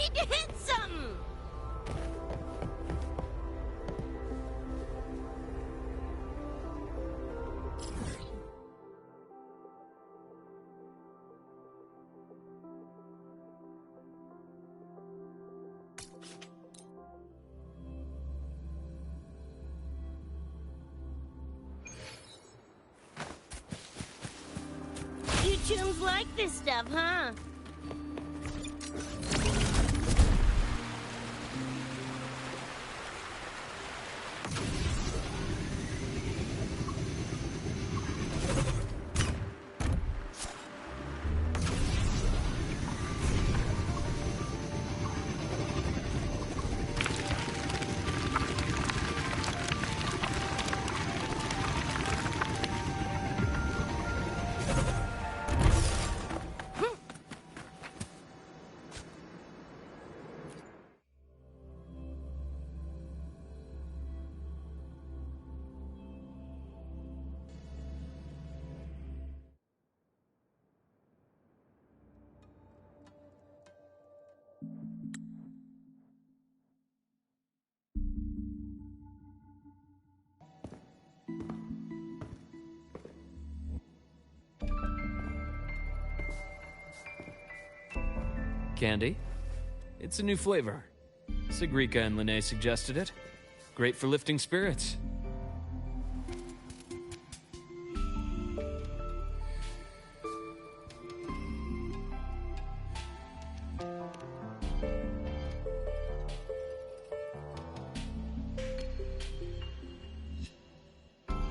need to hit something! You chums like this stuff, huh? Candy? It's a new flavor. Sigrika and Linné suggested it. Great for lifting spirits.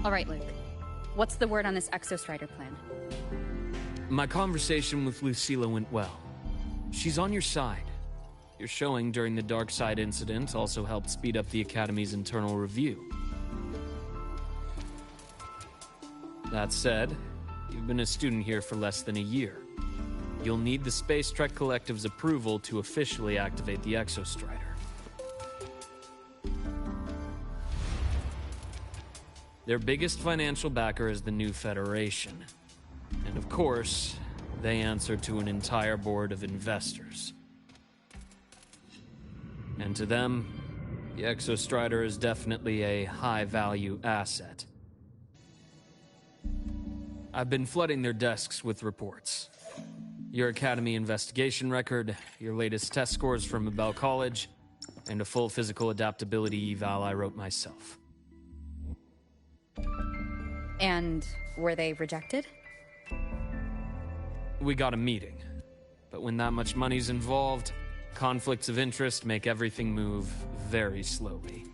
All right, Luke. What's the word on this Exostrider plan? My conversation with Lucilla went well. She's on your side. Your showing during the Dark Side incident also helped speed up the Academy's internal review. That said, you've been a student here for less than a year. You'll need the Space Trek Collective's approval to officially activate the Exostrider. Their biggest financial backer is the New Federation. And of course, they answer to an entire board of investors. And to them, the Exostrider is definitely a high-value asset. I've been flooding their desks with reports. Your Academy investigation record, your latest test scores from Abel College, and a full physical adaptability eval I wrote myself. And were they rejected? We got a meeting. But when that much money's involved, conflicts of interest make everything move very slowly.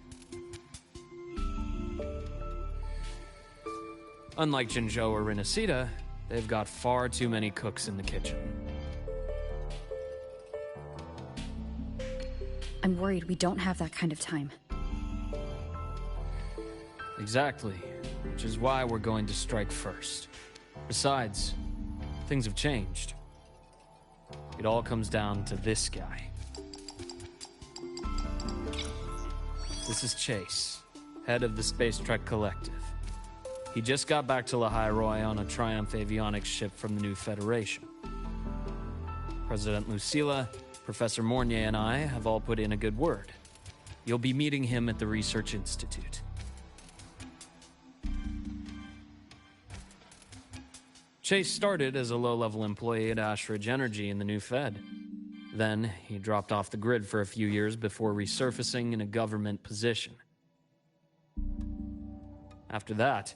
Unlike Jinzhou or Rinasida, they've got far too many cooks in the kitchen. I'm worried we don't have that kind of time. Exactly, which is why we're going to strike first. Besides, things have changed. It all comes down to this guy. This is Chase, head of the Space Trek Collective. He just got back to Lahai on a Triumph avionics ship from the New Federation. President Lucilla, Professor Mornier, and I have all put in a good word. You'll be meeting him at the Research Institute. Chase started as a low-level employee at Ashridge Energy in the New Fed. Then, he dropped off the grid for a few years before resurfacing in a government position. After that,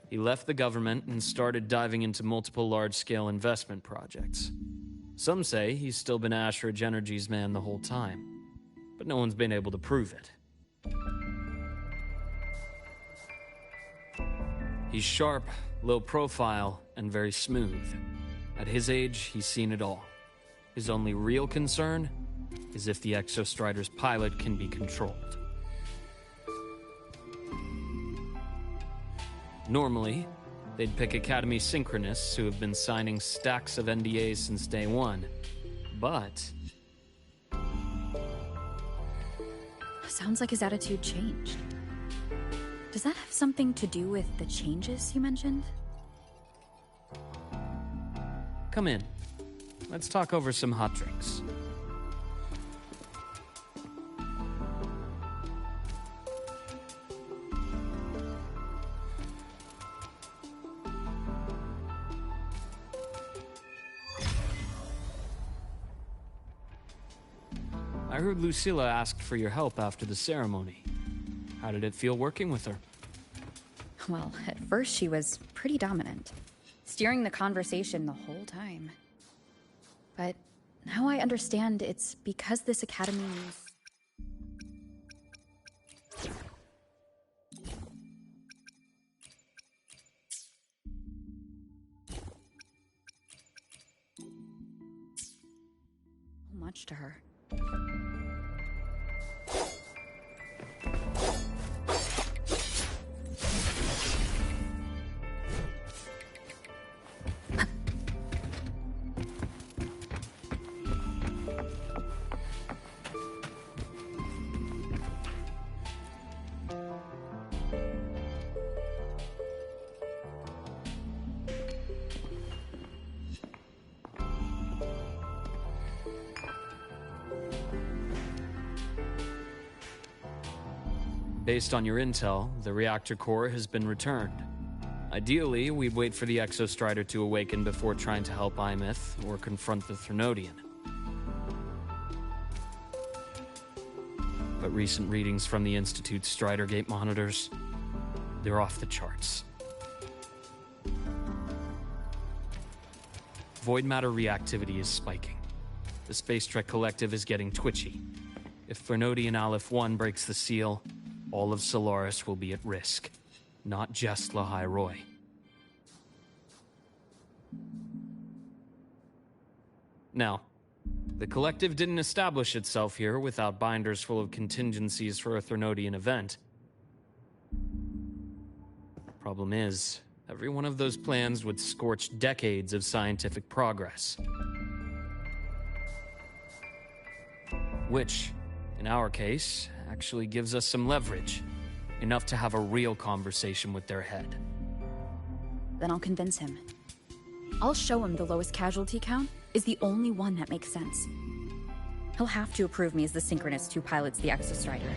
he left the government and started diving into multiple large-scale investment projects. Some say he's still been Ashridge Energy's man the whole time, but no one's been able to prove it. He's sharp, low profile, and very smooth. At his age, he's seen it all. His only real concern is if the Exostrider's pilot can be controlled. Normally, they'd pick Academy Synchronists who have been signing stacks of NDAs since day one. But Sounds like his attitude changed. Does that have something to do with the changes you mentioned? Come in. Let's talk over some hot drinks. I heard Lucilla asked for your help after the ceremony. How did it feel working with her? Well, at first she was pretty dominant, steering the conversation the whole time. But now I understand it's because this academy needs... much to her. Based on your intel, the reactor core has been returned. Ideally, we'd wait for the Exostrider to awaken before trying to help Imith or confront the Threnodian. But recent readings from the Institute's Strider Gate monitors, they're off the charts. Void matter reactivity is spiking. The Space Trek Collective is getting twitchy. If Threnodian Aleph 1 breaks the seal, all of Solaris will be at risk, not just Lahai Roy. Now, the Collective didn't establish itself here without binders full of contingencies for a Threnodian event. Problem is, every one of those plans would scorch decades of scientific progress. Which, in our case, actually gives us some leverage. Enough to have a real conversation with their head. Then I'll convince him. I'll show him the lowest casualty count is the only one that makes sense. He'll have to approve me as the Synchronist who pilots the Exostrider.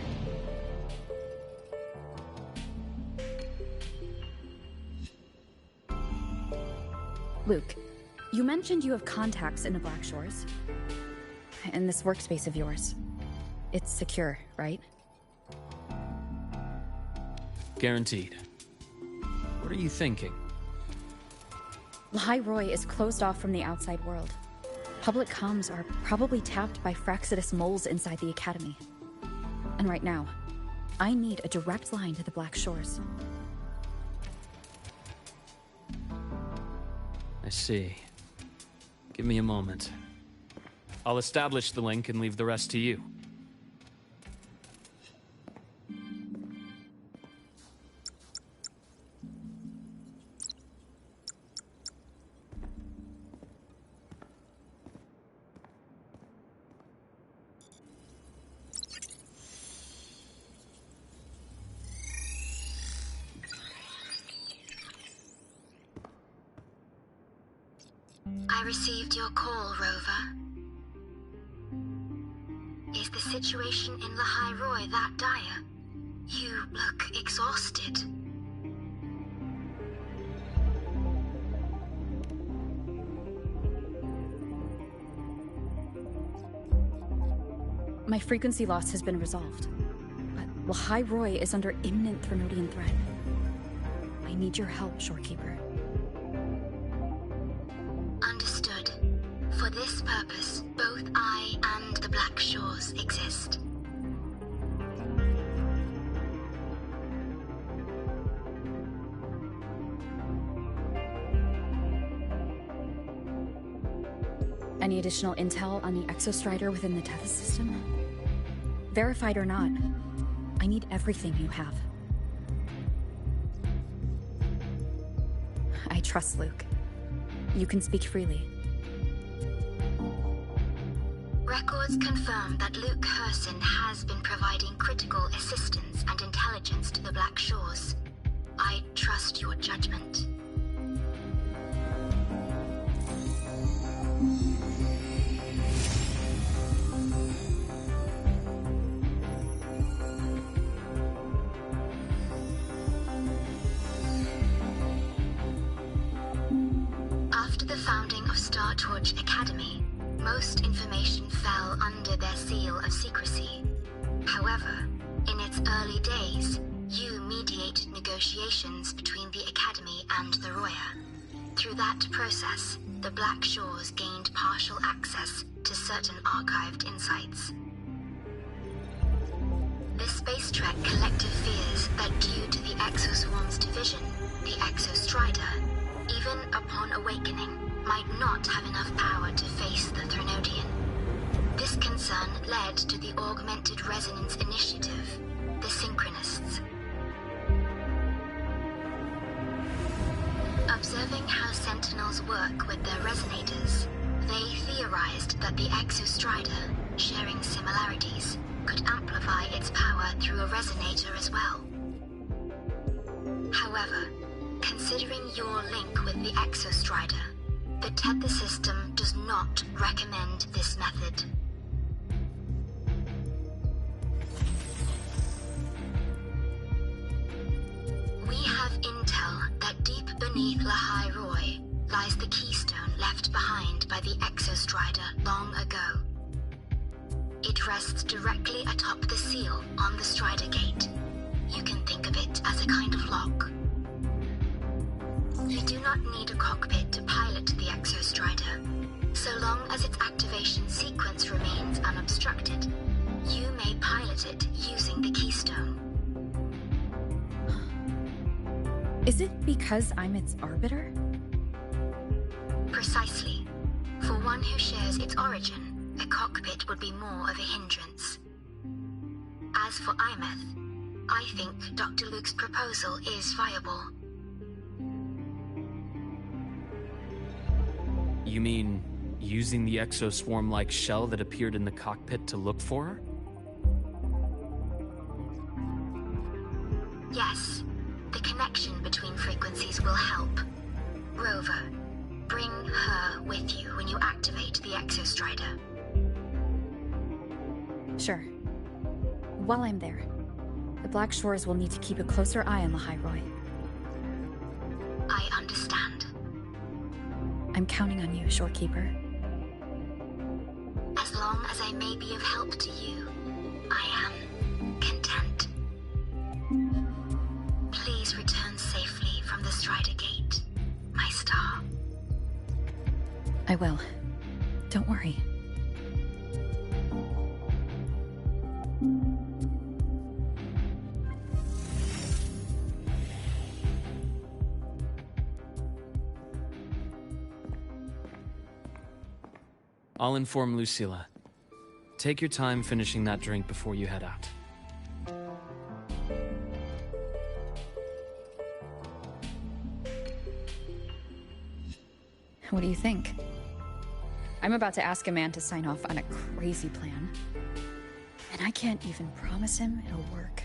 Luke, you mentioned you have contacts in the Black Shores. In this workspace of yours. It's secure, right? Guaranteed. What are you thinking? Lahai Roy is closed off from the outside world. Public comms are probably tapped by Fraxidus moles inside the Academy. And right now, I need a direct line to the Black Shores. I see. Give me a moment. I'll establish the link and leave the rest to you. I received your call, Rover. Is the situation in Lahai Roy that dire? You look exhausted. My frequency loss has been resolved, but Lahai Roy is under imminent Threnodian threat. I need your help, Shorekeeper. Understood. For this purpose, both I and the Black Shores exist. Any additional intel on the Exostrider within the Tethys system? Verified or not, I need everything you have. I trust Luke. You can speak freely. Records confirm that Luke Herson has been providing critical assistance and intelligence to the Black Shores. I trust your judgment. After the founding of Star Torch Academy, most information fell under their seal of secrecy. However, in its early days, you mediated negotiations between the Academy and the Roya. Through that process, the Black Shores gained partial access to certain archived insights. The Space Trek collective fears that due to the Exoswarm's division, the Exostrider, even upon awakening, might not have enough power to face the Threnodian. This concern led to the Augmented Resonance Initiative, the Synchronists. Observing how Sentinels work with their resonators, they theorized that the Exostrider, sharing similarities, could amplify its power through a resonator as well. However, considering your link with the Exostrider, the Tether system does not recommend this method. We have intel that deep beneath Lahai Roy lies the keystone left behind by the Exostrider long ago. It rests directly atop the seal on the Strider Gate. You can think of it as a kind of lock. You do not need a cockpit to pilot the Exostrider. So long as its activation sequence remains unobstructed, you may pilot it using the keystone. Is it because I'm its arbiter? Precisely. For one who shares its origin, a cockpit would be more of a hindrance. As for Imeth, I think Dr. Luke's proposal is viable. You mean using the exoswarm-like shell that appeared in the cockpit to look for her? Yes. The connection between frequencies will help. Rover, bring her with you when you activate the Exostrider. Sure. While I'm there, the Black Shores will need to keep a closer eye on Lahai Roy. I understand. I'm counting on you, Shorekeeper. As long as I may be of help to you, I am content. Please return safely from the Strider Gate, my star. I will. Don't worry. I'll inform Lucilla. Take your time finishing that drink before you head out. What do you think? I'm about to ask a man to sign off on a crazy plan. And I can't even promise him it'll work.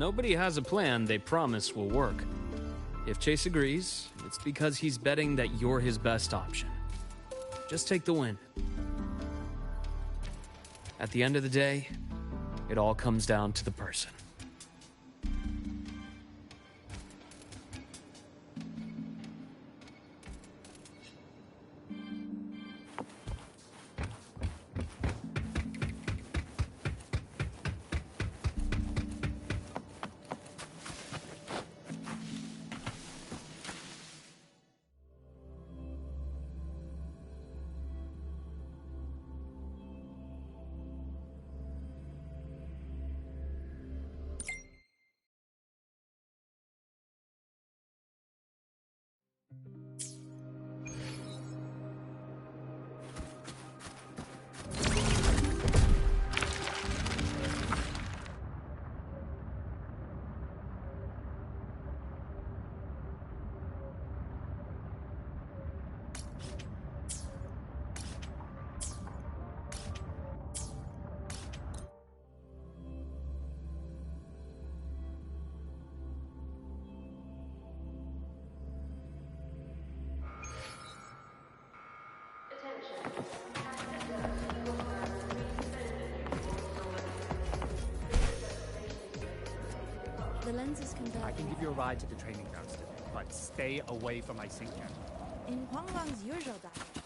Nobody has a plan they promise will work. If Chase agrees, it's because he's betting that you're his best option. Just take the win. At the end of the day, it all comes down to the person. The lenses can I can give you a ride to the training grounds today, but stay away from my sync camera. In Huanglang's usual diet.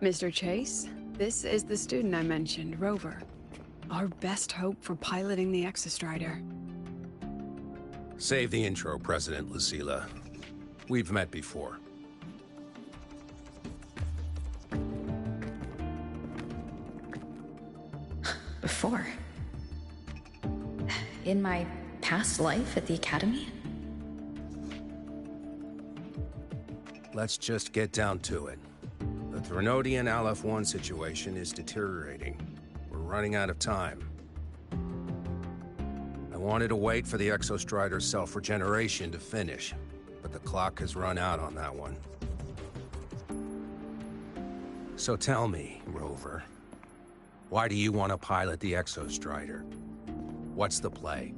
Mr. Chase, this is the student I mentioned, Rover. Our best hope for piloting the Exostrider. Save the intro, President Lucila. We've met before. Before? In my past life at the Academy? Let's just get down to it. The Threnodian Aleph-1 situation is deteriorating. We're running out of time. I wanted to wait for the Exostrider's self-regeneration to finish, but the clock has run out on that one. So tell me, Rover, why do you want to pilot the Exostrider? What's the play?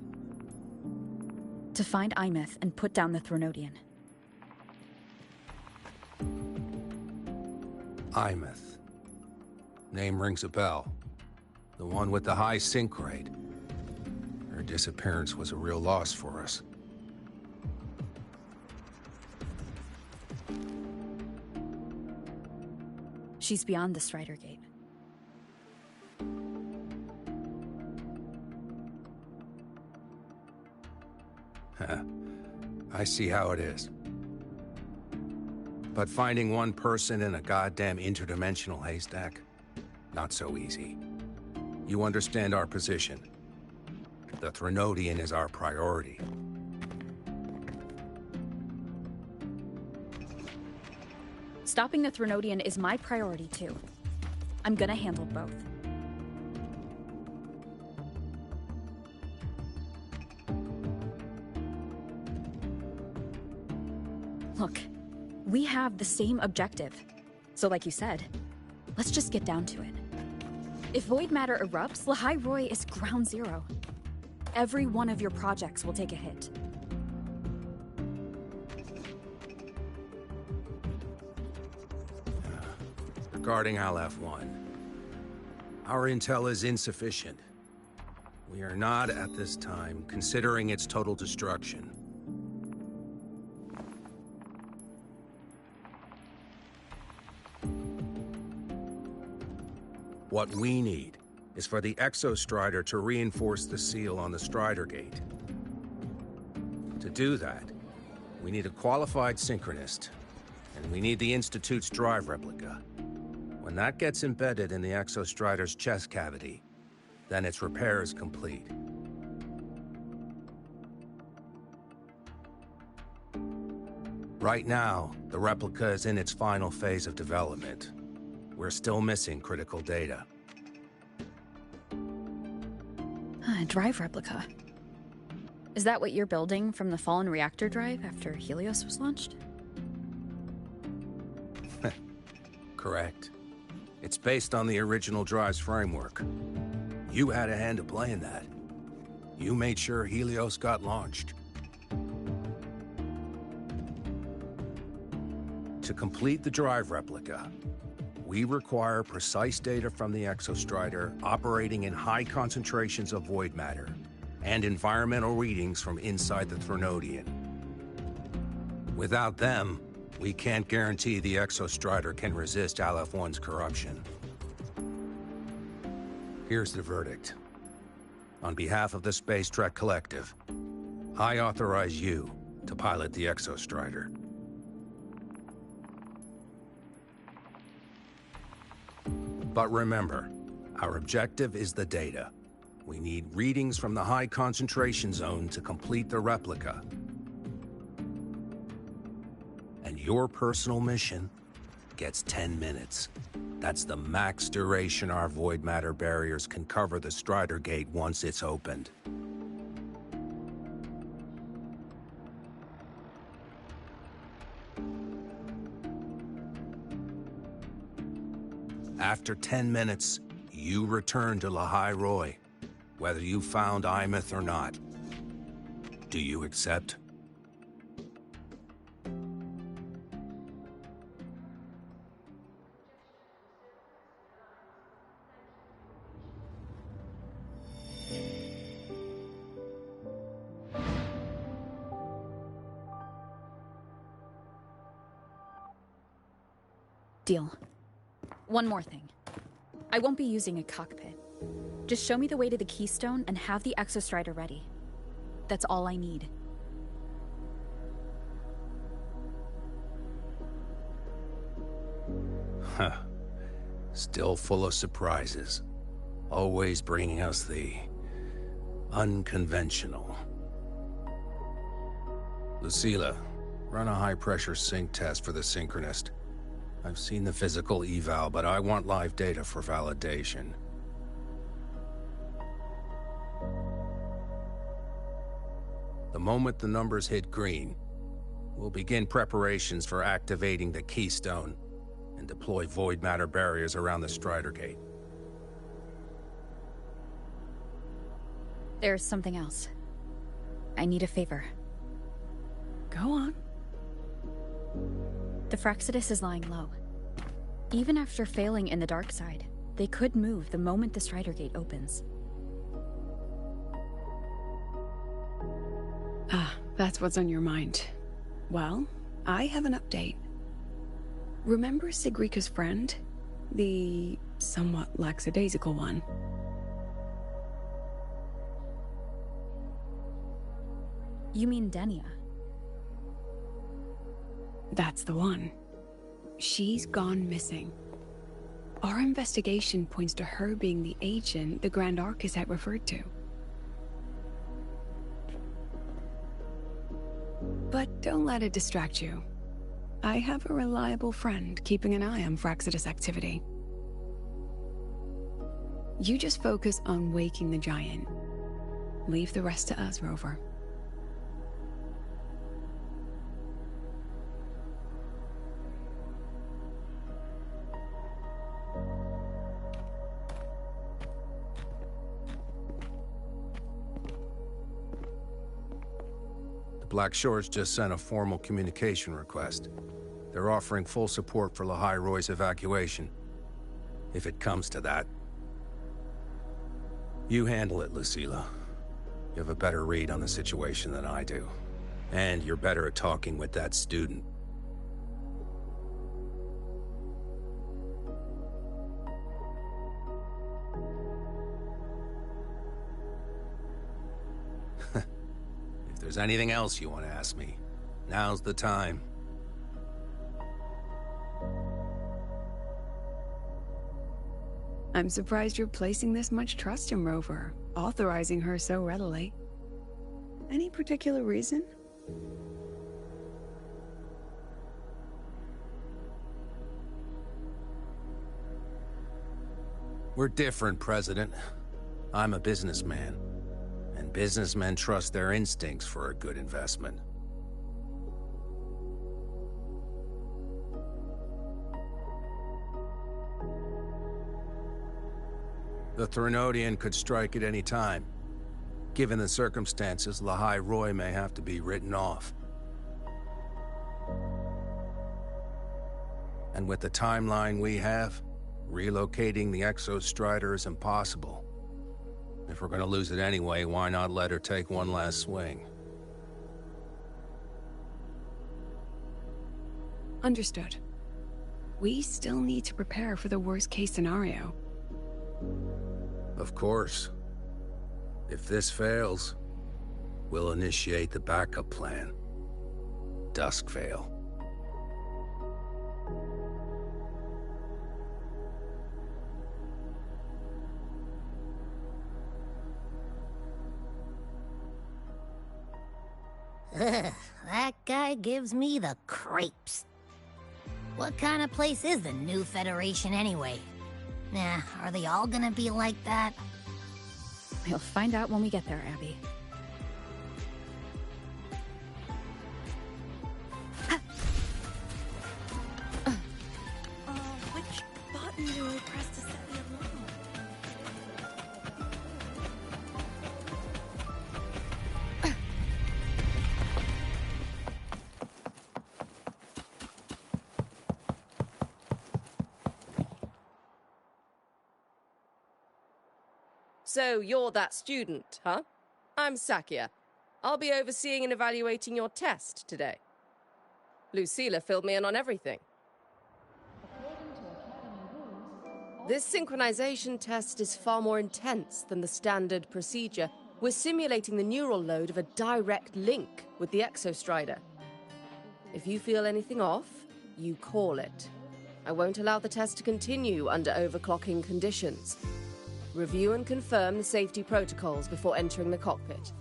To find Imeth and put down the Threnodian. Imeth. Name rings a bell. The one with the high sync rate. Her disappearance was a real loss for us. She's beyond the Strider Gate. I see how it is. But finding one person in a goddamn interdimensional haystack? Not so easy. You understand our position. The Threnodian is our priority. Stopping the Threnodian is my priority too. I'm gonna handle both. Look, we have the same objective. So like you said, let's just get down to it. If void matter erupts, Lahai Roy is ground zero. Every one of your projects will take a hit. Regarding Aleph-1, our intel is insufficient. We are not, at this time, considering its total destruction. What we need is for the Exostrider to reinforce the seal on the Strider Gate. To do that, we need a qualified synchronist, and we need the Institute's drive replica. When that gets embedded in the Exostrider's chest cavity, then its repair is complete. Right now, the replica is in its final phase of development. We're still missing critical data. Drive replica. Is that what you're building from the fallen reactor drive after Helios was launched? Correct. It's based on the original drive's framework. You had a hand to play in that. You made sure Helios got launched. To complete the drive replica, we require precise data from the Exostrider operating in high concentrations of void matter, and environmental readings from inside the Threnodian. Without them, we can't guarantee the Exostrider can resist Aleph-1's corruption. Here's the verdict. On behalf of the Space Trek Collective, I authorize you to pilot the Exostrider. But remember, our objective is the data. We need readings from the high concentration zone to complete the replica. And your personal mission gets 10 minutes. That's the max duration our void matter barriers can cover the Strider Gate once it's opened. After 10 minutes, you return to Lahai Roy, whether you found Imeth or not. Do you accept? Deal. One more thing. I won't be using a cockpit. Just show me the way to the Keystone and have the Exostrider ready. That's all I need. Huh. Still full of surprises. Always bringing us the unconventional. Lucilla, run a high-pressure sync test for the Synchronist. I've seen the physical eval, but I want live data for validation. The moment the numbers hit green, we'll begin preparations for activating the Keystone and deploy void matter barriers around the Strider Gate. There's something else. I need a favor. Go on. The Frexidus is lying low. Even after failing in the dark side, they could move the moment the Strider Gate opens. Ah, that's what's on your mind. Well, I have an update. Remember Sigrika's friend? The somewhat lackadaisical one? You mean Denia? That's the one. She's gone missing. Our investigation points to her being the agent the Grand Archus had referred to. But don't let it distract you. I have a reliable friend keeping an eye on Frexidus activity. You just focus on waking the giant. Leave the rest to us, Rover. Black Shores just sent a formal communication request. They're offering full support for Lahai Roy's evacuation. If it comes to that. You handle it, Lucilla. You have a better read on the situation than I do. And you're better at talking with that student. If there's anything else you want to ask me, now's the time. I'm surprised you're placing this much trust in Rover, authorizing her so readily. Any particular reason? We're different, President. I'm a businessman. And businessmen trust their instincts for a good investment. The Threnodian could strike at any time. Given the circumstances, Lahai Roy may have to be written off. And with the timeline we have, relocating the Exostrider is impossible. If we're gonna lose it anyway, why not let her take one last swing? Understood. We still need to prepare for the worst-case scenario. Of course. If this fails, we'll initiate the backup plan. Duskvale. Ugh, that guy gives me the creeps. What kind of place is the new Federation anyway? Nah, are they all gonna be like that? We'll find out when we get there, Abby. Which button do I press to set the alarm? So you're that student, huh? I'm Sakia. I'll be overseeing and evaluating your test today. Lucilla filled me in on everything. This synchronization test is far more intense than the standard procedure. We're simulating the neural load of a direct link with the Exostrider. If you feel anything off, you call it. I won't allow the test to continue under overclocking conditions. Review and confirm the safety protocols before entering the cockpit.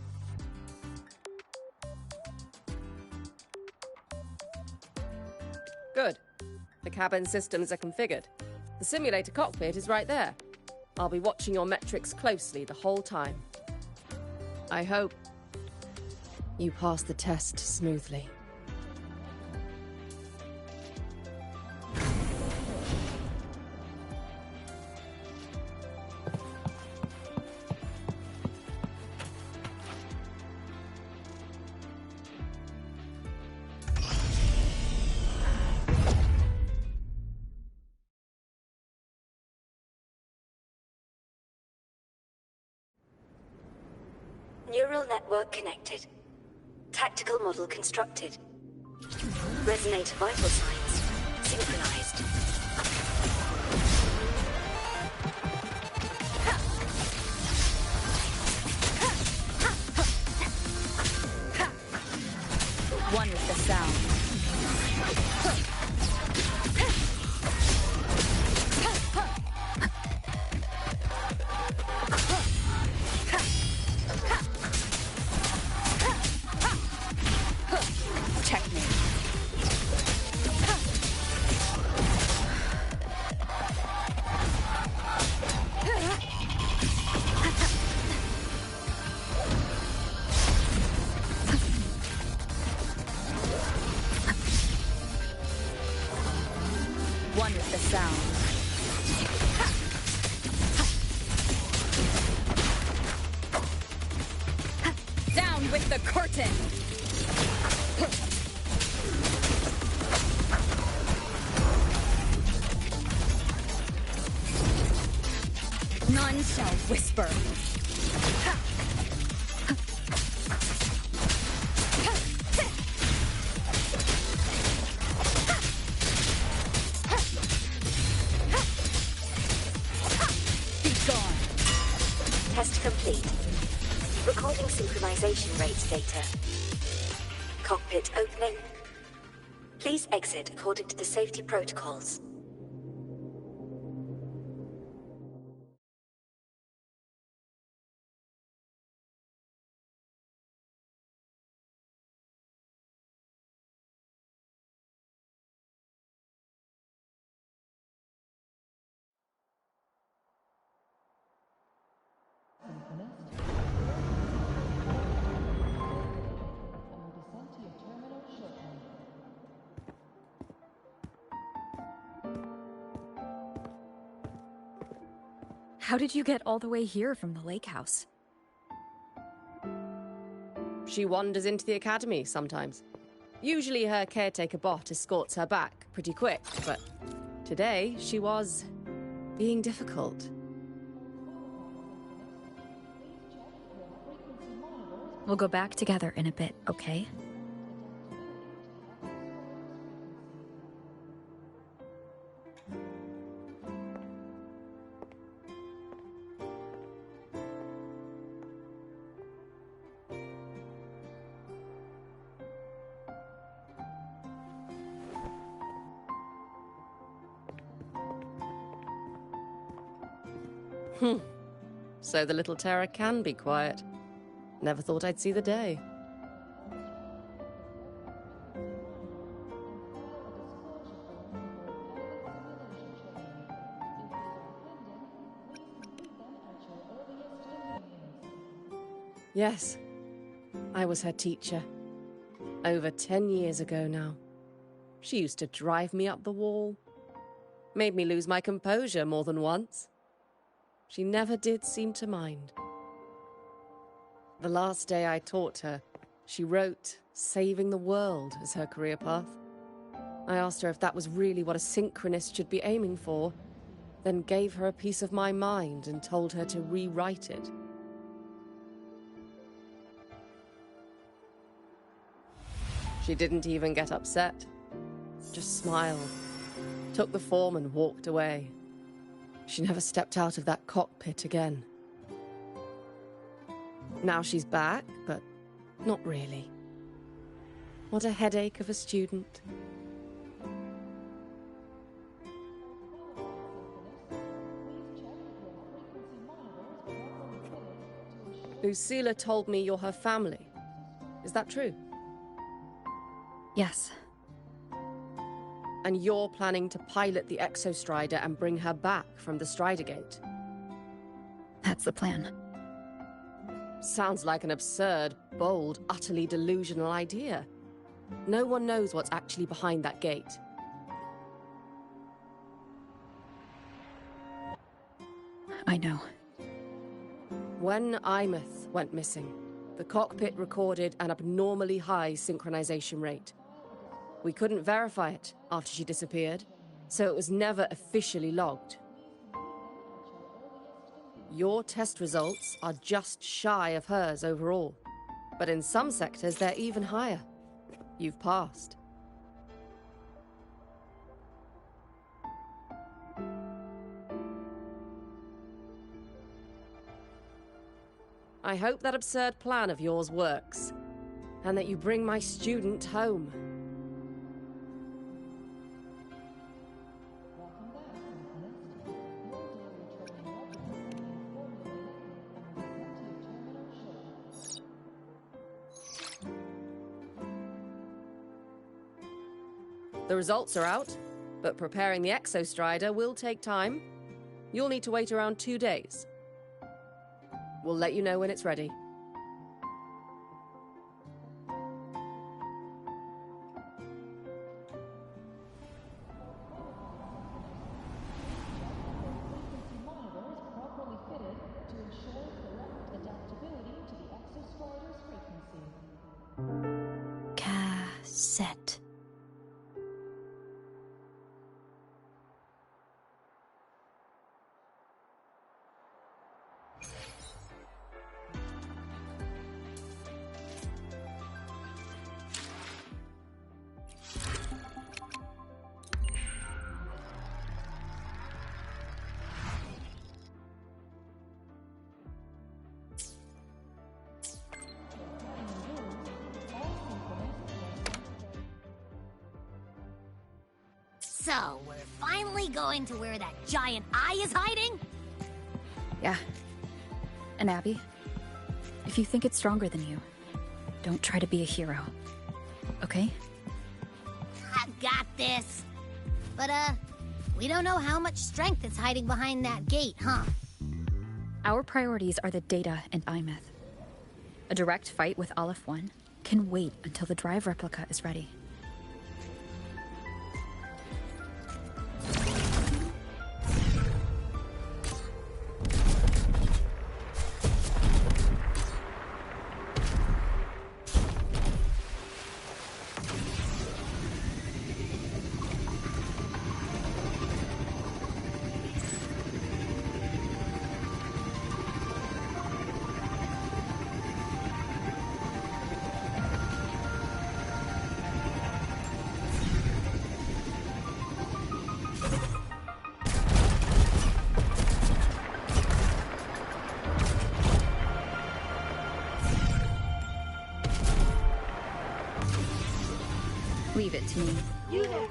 Good. The cabin systems are configured. The simulator cockpit is right there. I'll be watching your metrics closely the whole time. I hope you pass the test smoothly. Neural network connected. Tactical model constructed. Resonator vital signs synchronized. One with the sound. One with the sound. Down with the curtain! None shall whisper. Test complete. Recording synchronization rates data. Cockpit opening. Please exit according to the safety protocols. How did you get all the way here from the lake house? She wanders into the academy sometimes. Usually her caretaker bot escorts her back pretty quick, but today she was being difficult. We'll go back together in a bit, okay? So the little terror can be quiet. Never thought I'd see the day. Yes, I was her teacher. Over 10 years ago now. She used to drive me up the wall. Made me lose my composure more than once. She never did seem to mind. The last day I taught her, she wrote saving the world as her career path. I asked her if that was really what a synchronist should be aiming for, then gave her a piece of my mind and told her to rewrite it. She didn't even get upset, just smiled, took the form and walked away. She never stepped out of that cockpit again. Now she's back, but not really. What a headache of a student. Lucilla told me you're her family. Is that true? Yes. And you're planning to pilot the Exostrider and bring her back from the Strider Gate? That's the plan. Sounds like an absurd, bold, utterly delusional idea. No one knows what's actually behind that gate. I know. When Imeth went missing, the cockpit recorded an abnormally high synchronization rate. We couldn't verify it after she disappeared, so it was never officially logged. Your test results are just shy of hers overall, but in some sectors they're even higher. You've passed. I hope that absurd plan of yours works, and that you bring my student home. The results are out, but preparing the Exostrider will take time. You'll need to wait around 2 days. We'll let you know when it's ready. Cassette. So, we're finally going to where that giant eye is hiding? Yeah. And Abby, if you think it's stronger than you, don't try to be a hero. Okay? I've got this. But, we don't know how much strength is hiding behind that gate, huh? Our priorities are the data and Imeth. A direct fight with Aleph 1 can wait until the drive replica is ready. Leave it to me. You there.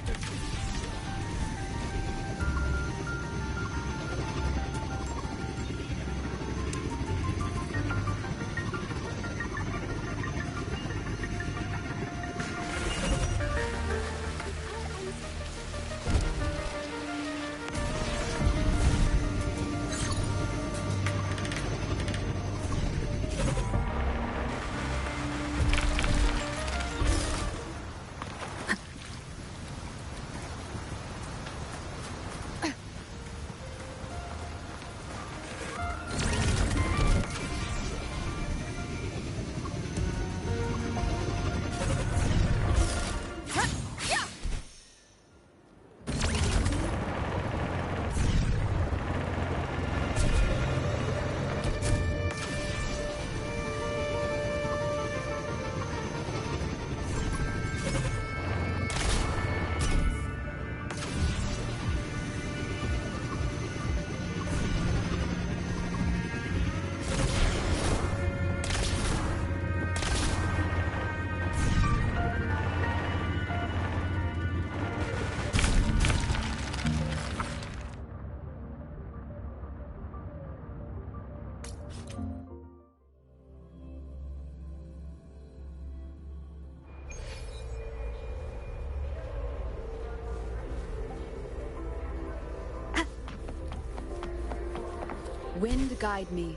Wind guide me.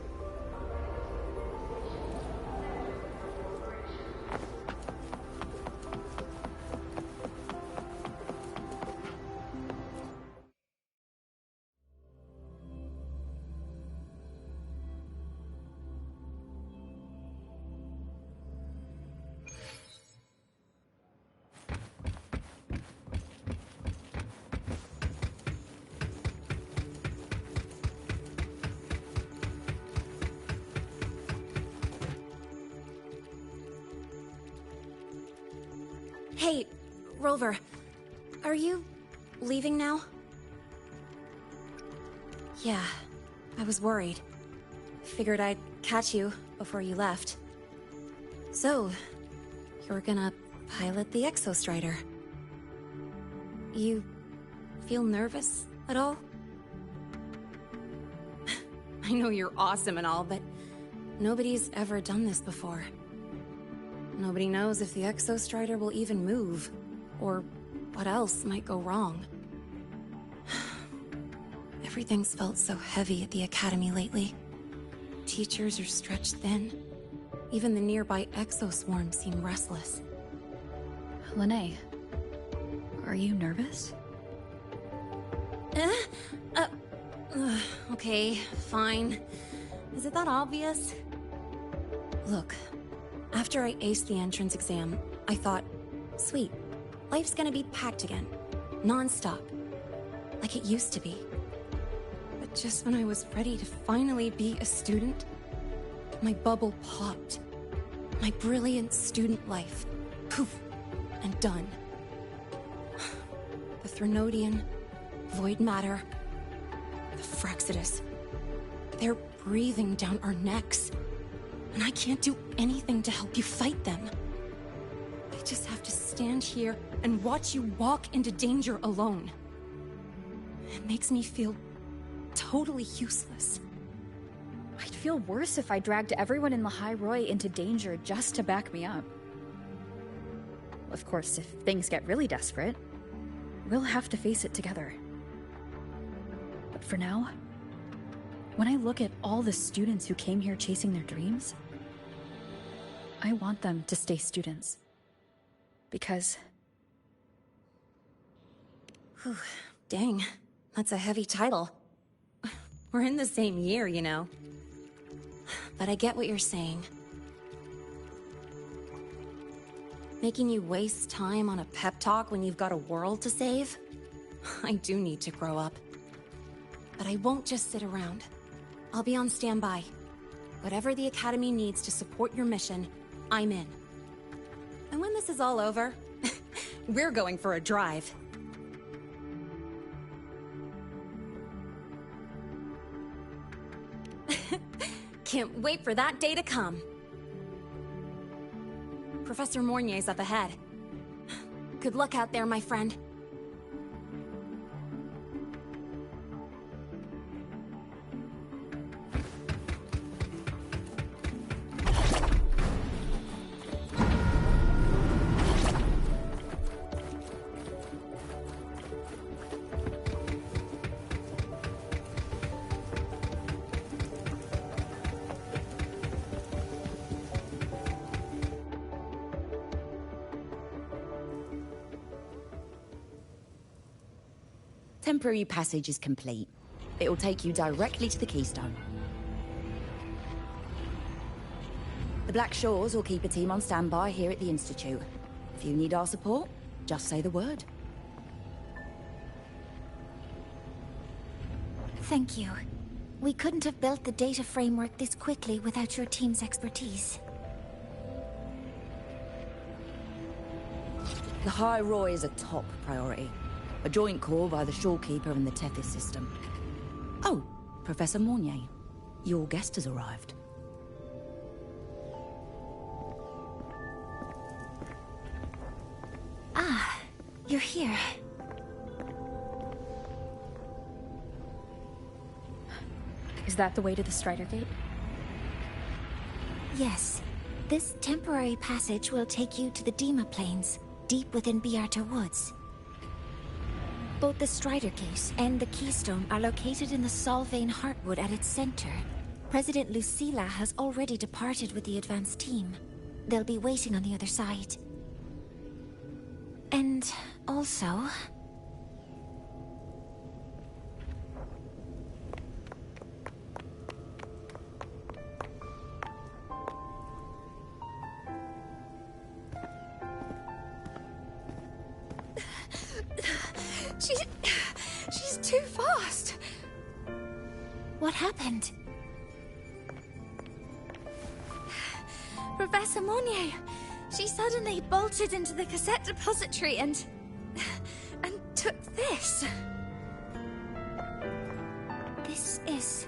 Hey, Rover, are you leaving now? Yeah, I was worried. Figured I'd catch you before you left. So, you're gonna pilot the Exostrider. You feel nervous at all? I know you're awesome and all, but nobody's ever done this before. Nobody knows if the Exostrider will even move, or what else might go wrong. Everything's felt so heavy at the Academy lately. Teachers are stretched thin. Even the nearby exoswarms seem restless. Lene, are you nervous? Okay, fine. Is it that obvious? Look, after I aced the entrance exam, I thought, sweet, life's gonna be packed again. Non-stop. Like it used to be. But just when I was ready to finally be a student, my bubble popped. My brilliant student life. Poof. And done. The Threnodian, void matter, the Frexidus. They're breathing down our necks. And I can't do anything to help you fight them. I just have to stand here and watch you walk into danger alone. It makes me feel totally useless. I'd feel worse if I dragged everyone in Lehigh Roy into danger just to back me up. Of course, if things get really desperate, we'll have to face it together. But for now, when I look at all the students who came here chasing their dreams, I want them to stay students. Because... Whew, dang, that's a heavy title. We're in the same year, you know. But I get what you're saying. Making you waste time on a pep talk when you've got a world to save? I do need to grow up. But I won't just sit around. I'll be on standby. Whatever the Academy needs to support your mission, I'm in. And when this is all over, we're going for a drive. Can't wait for that day to come. Professor Mornier's up ahead. Good luck out there, my friend. Temporary passage is complete. It'll take you directly to the Keystone. The Black Shores will keep a team on standby here at the Institute. If you need our support, just say the word. Thank you. We couldn't have built the data framework this quickly without your team's expertise. The High Roy is a top priority. A joint call by the Shorekeeper and the Tethys system. Oh, Professor Mornier, your guest has arrived. Ah, you're here. Is that the way to the Strider Gate? Yes. This temporary passage will take you to the Dima Plains, deep within Biarta Woods. Both the Strider Gate and the Keystone are located in the Solvane Heartwood at its center. President Lucilla has already departed with the advance team. They'll be waiting on the other side. And also... She's too fast. What happened? Professor Monnier, she suddenly bolted into the cassette depository and took this. This is...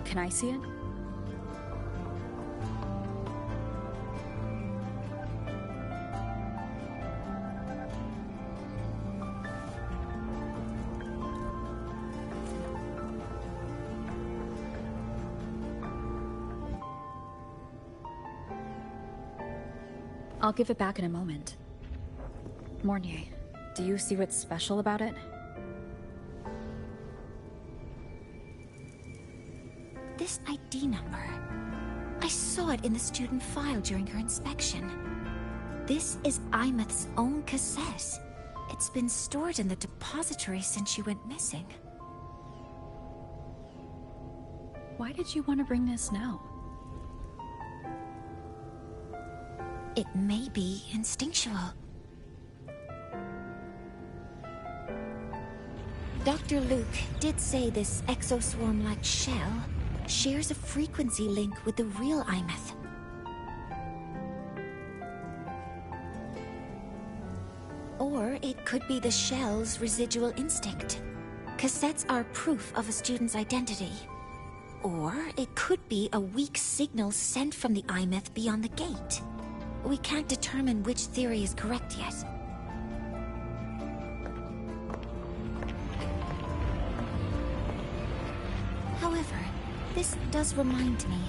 Can I see it? I'll give it back in a moment. Mornier, do you see what's special about it? This ID number. I saw it in the student file during her inspection. This is Imeth's own cassette. It's been stored in the depository since she went missing. Why did you want to bring this now? It may be instinctual. Dr. Luke did say this exoswarm-like shell shares a frequency link with the real Imeth. Or it could be the shell's residual instinct. Cassettes are proof of a student's identity. Or it could be a weak signal sent from the Imeth beyond the gate. We can't determine which theory is correct yet. However, this does remind me,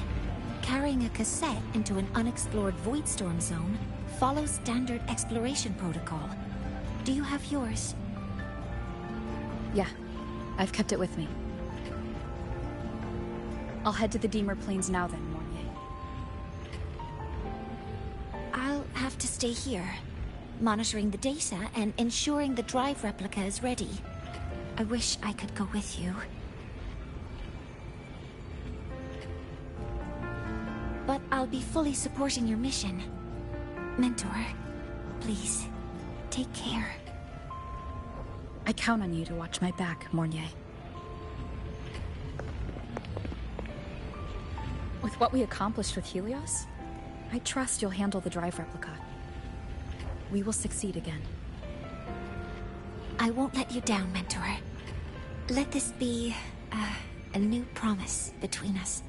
carrying a cassette into an unexplored Voidstorm zone follows standard exploration protocol. Do you have yours? Yeah, I've kept it with me. I'll head to the Deemer Plains now then, Mornier. I'll have to stay here, monitoring the data and ensuring the drive replica is ready. I wish I could go with you. But I'll be fully supporting your mission. Mentor, please, take care. I count on you to watch my back, Mornier. With what we accomplished with Helios, I trust you'll handle the drive replica. We will succeed again. I won't let you down, Mentor. Let this be a new promise between us.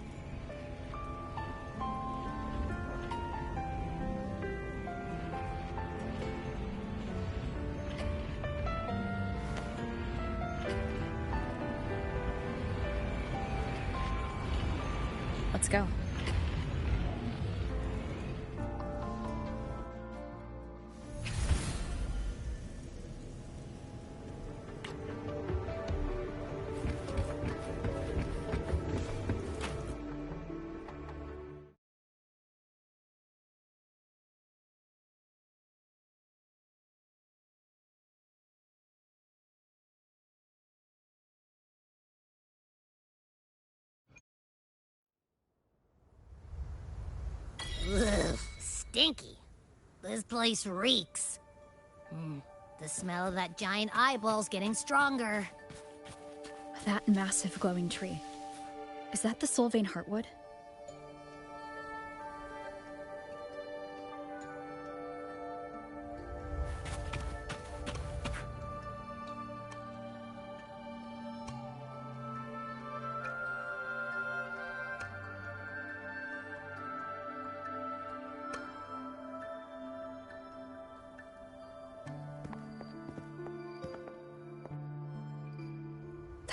Let's go. Ugh, stinky. This place reeks. The smell of that giant eyeball's getting stronger. That massive glowing tree. Is that the Solvane Heartwood?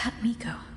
that Miko?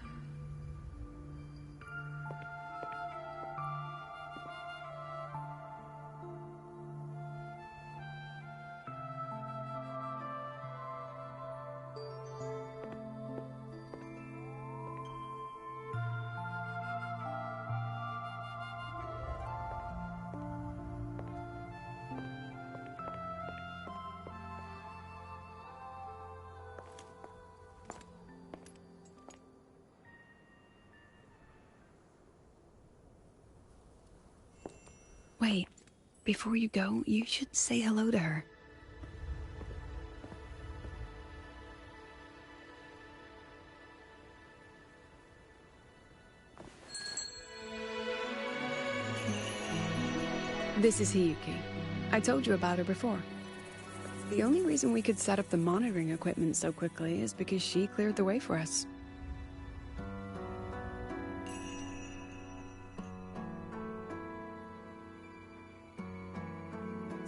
Wait, before you go, you should say hello to her. This is Hiyuki. I told you about her before. The only reason we could set up the monitoring equipment so quickly is because she cleared the way for us.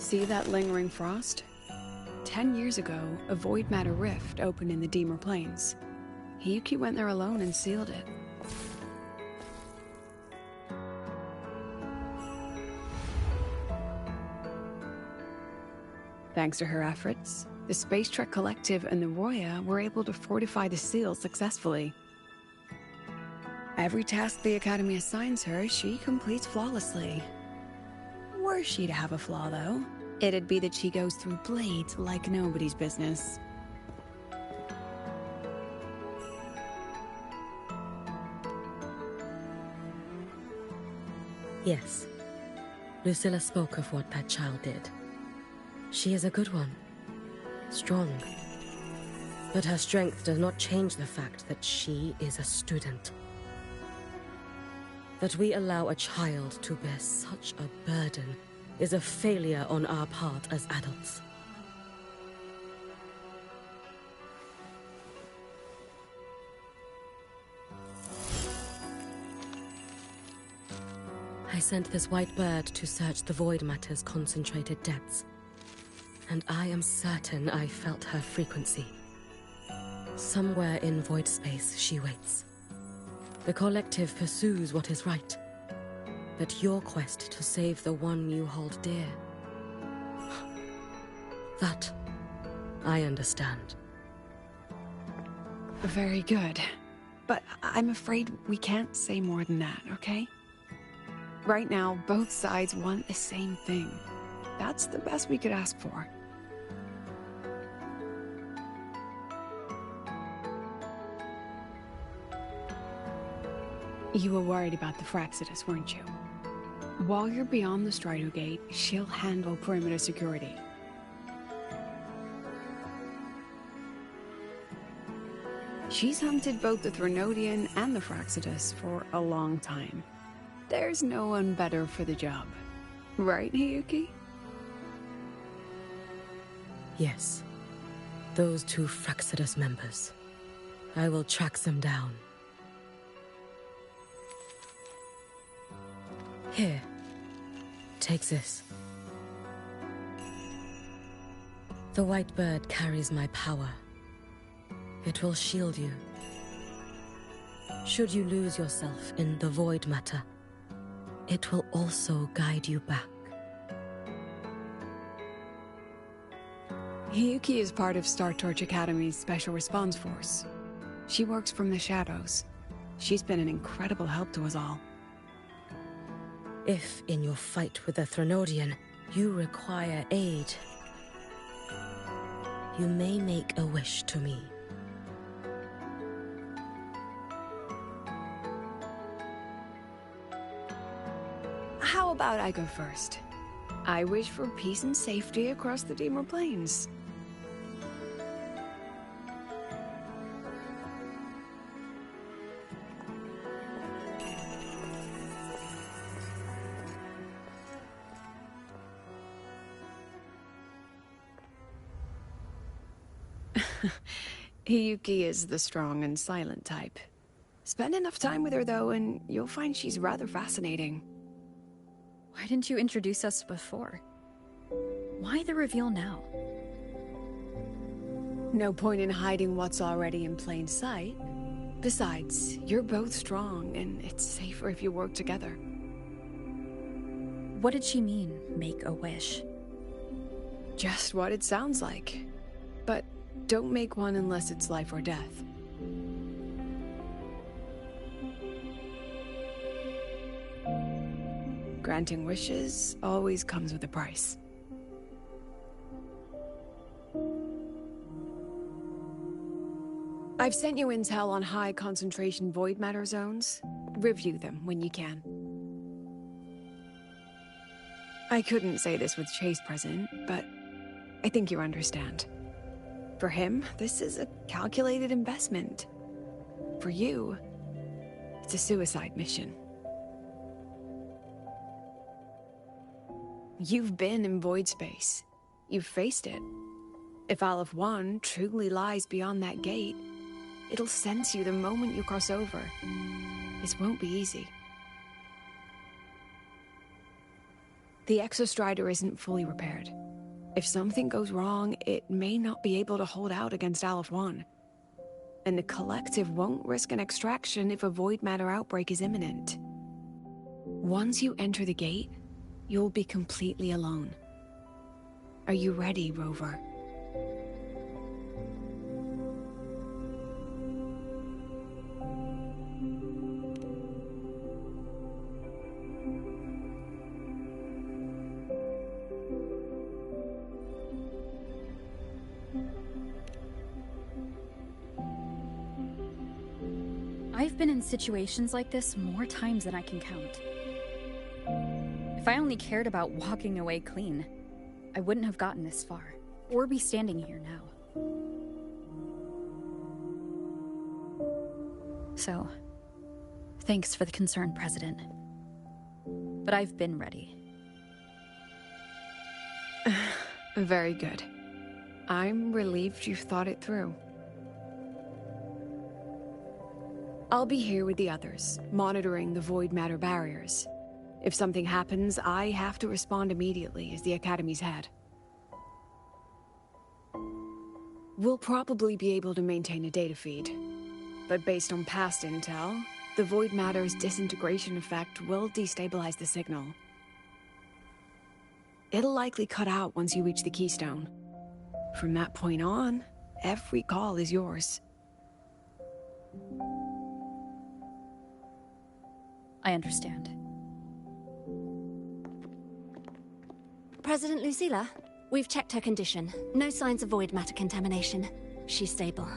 See that lingering frost? 10 years ago, a void matter rift opened in the Deemer Plains. Hiyuki went there alone and sealed it. Thanks to her efforts, the Space Trek Collective and the Roya were able to fortify the seal successfully. Every task the Academy assigns her, she completes flawlessly. Were she to have a flaw, though, it'd be that she goes through blades like nobody's business. Yes. Lucilla spoke of what that child did. She is a good one. Strong. But her strength does not change the fact that she is a student. That we allow a child to bear such a burden is a failure on our part as adults. I sent this white bird to search the void matter's concentrated depths. And I am certain I felt her frequency. Somewhere in void space, she waits. The collective pursues what is right. But your quest to save the one you hold dear... that, I understand. Very good. But I'm afraid we can't say more than that, okay? Right now, both sides want the same thing. That's the best we could ask for. You were worried about the Fraxidus, weren't you? While you're beyond the Strider Gate, she'll handle perimeter security. She's hunted both the Threnodian and the Fraxidus for a long time. There's no one better for the job. Right, Hiyuki? Yes. Those two Fraxidus members. I will track them down. Here. Take this. The white bird carries my power. It will shield you. Should you lose yourself in the void matter, it will also guide you back. Hiyuki is part of Star Torch Academy's Special Response Force. She works from the shadows. She's been an incredible help to us all. If, in your fight with the Threnodian, you require aid, you may make a wish to me. How about I go first? I wish for peace and safety across the Deemer Plains. Hiyuki is the strong and silent type. Spend enough time with her, though, and you'll find she's rather fascinating. Why didn't you introduce us before? Why the reveal now? No point in hiding what's already in plain sight. Besides, you're both strong, and it's safer if you work together. What did she mean, make a wish? Just what it sounds like. But don't make one unless it's life or death. Granting wishes always comes with a price. I've sent you intel on high concentration void matter zones. Review them when you can. I couldn't say this with Chase present, but I think you understand. For him, this is a calculated investment. For you, it's a suicide mission. You've been in void space. You've faced it. If Aleph 1 truly lies beyond that gate, it'll sense you the moment you cross over. This won't be easy. The Exostrider isn't fully repaired. If something goes wrong, it may not be able to hold out against Aleph 1. And the Collective won't risk an extraction if a void matter outbreak is imminent. Once you enter the gate, you'll be completely alone. Are you ready, Rover? I've been in situations like this more times than I can count. If I only cared about walking away clean, I wouldn't have gotten this far, or be standing here now. So, thanks for the concern, President. But I've been ready. Very good. I'm relieved you've thought it through. I'll be here with the others, monitoring the void matter barriers. If something happens, I have to respond immediately as the Academy's head. We'll probably be able to maintain a data feed, but based on past intel, the void matter's disintegration effect will destabilize the signal. It'll likely cut out once you reach the keystone. From that point on, every call is yours. I understand. President Lucilla, we've checked her condition. No signs of void matter contamination. She's stable.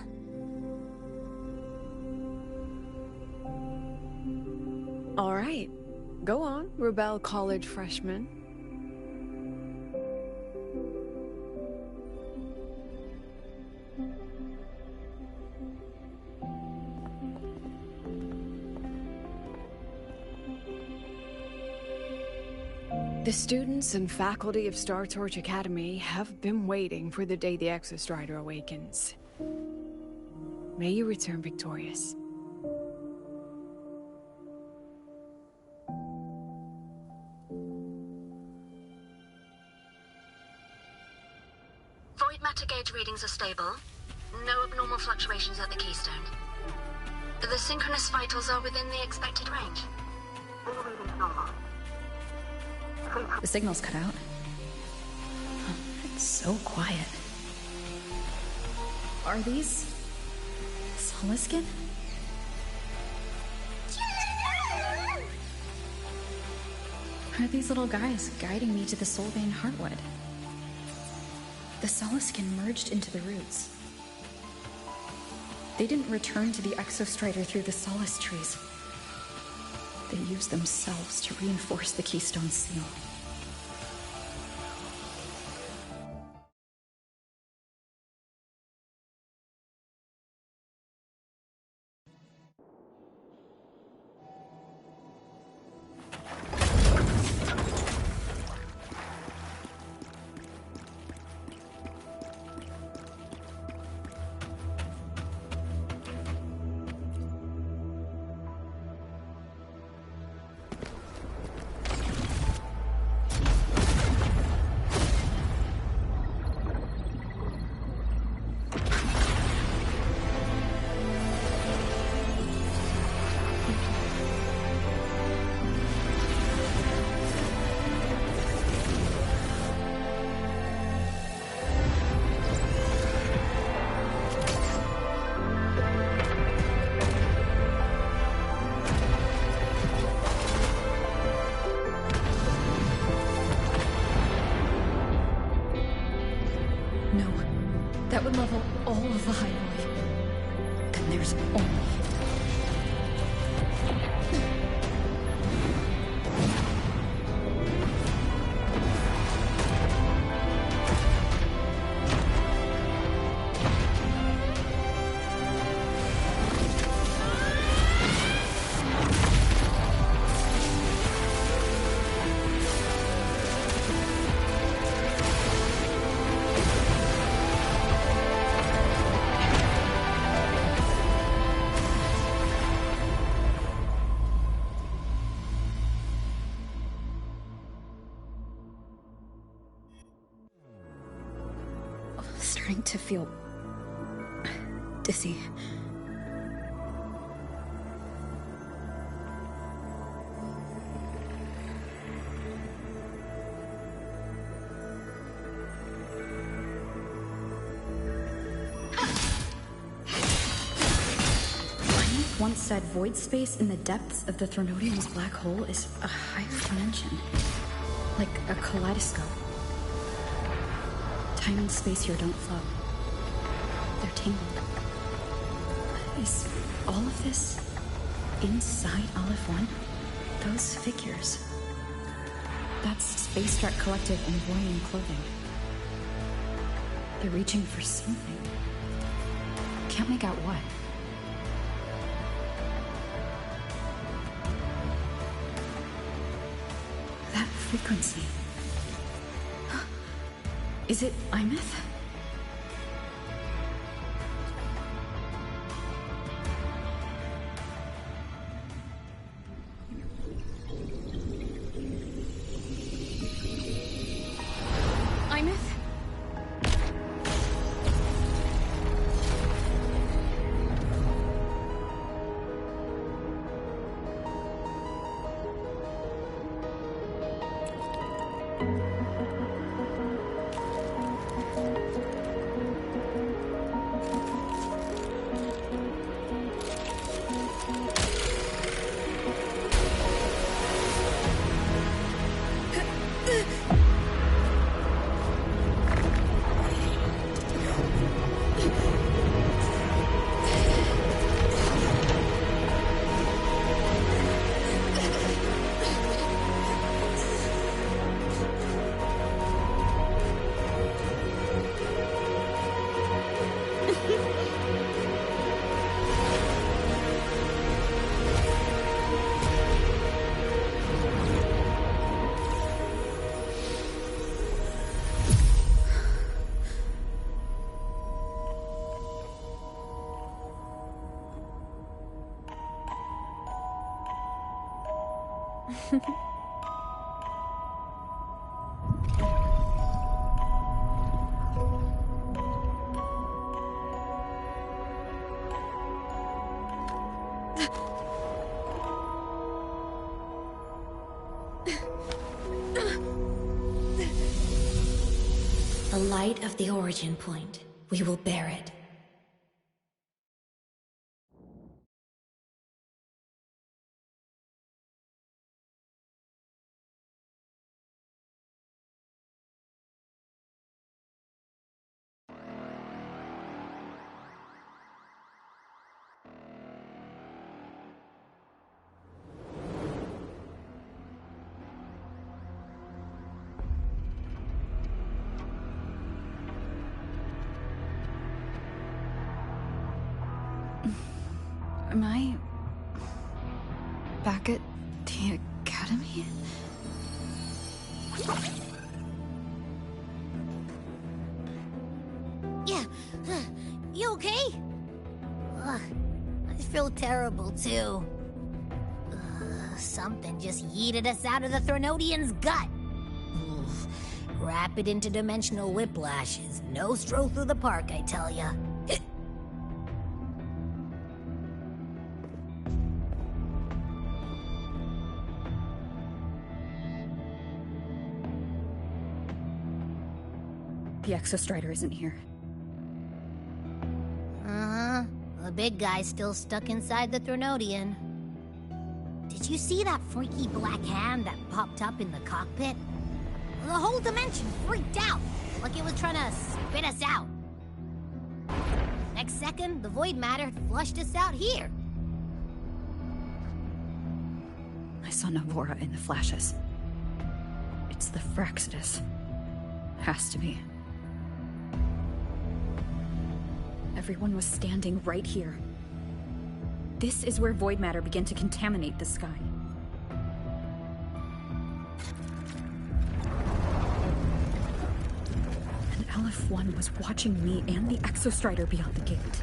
All right. Go on, Rebel College freshman. The students and faculty of Star Torch Academy have been waiting for the day the Exostrider awakens. May you return victorious. Void matter gauge readings are stable. No abnormal fluctuations at the keystone. The synchronous vitals are within the expected range. All readings normal. The signal's cut out. Huh, it's so quiet. Are these... Soliskin? Are these little guys guiding me to the Soulbane Heartwood? The Soliskin merged into the roots. They didn't return to the Exostrider through the Solace trees. They used themselves to reinforce the Keystone Seal. No. That would level all of the Hyrule. And there's only... Starting to feel... dizzy. Once said void space in the depths of the Threnodium's black hole is a higher dimension. Like a kaleidoscope. Time and space here don't flow. They're tangled. Is all of this inside Aleph 1? Those figures. That's Space Trek Collective in Voyan clothing. They're reaching for something. Can't make out what. That frequency. Is it Imeth? The light of the origin point. We will bear it. Am I... back at the academy? Yeah. You okay? Ugh, I feel terrible, too. Something just yeeted us out of the Threnodian's gut. Oof. Rapid interdimensional whiplashes. No stroll through the park, I tell ya. The Exostrider isn't here. Uh-huh. The big guy's still stuck inside the Threnodian. Did you see that freaky black hand that popped up in the cockpit? The whole dimension freaked out, like it was trying to spit us out. Next second, the void matter flushed us out here. I saw Navora in the flashes. It's the Frexodus. Has to be. Everyone was standing right here. This is where void matter began to contaminate the sky. And LF1 was watching me and the Exostrider beyond the gate.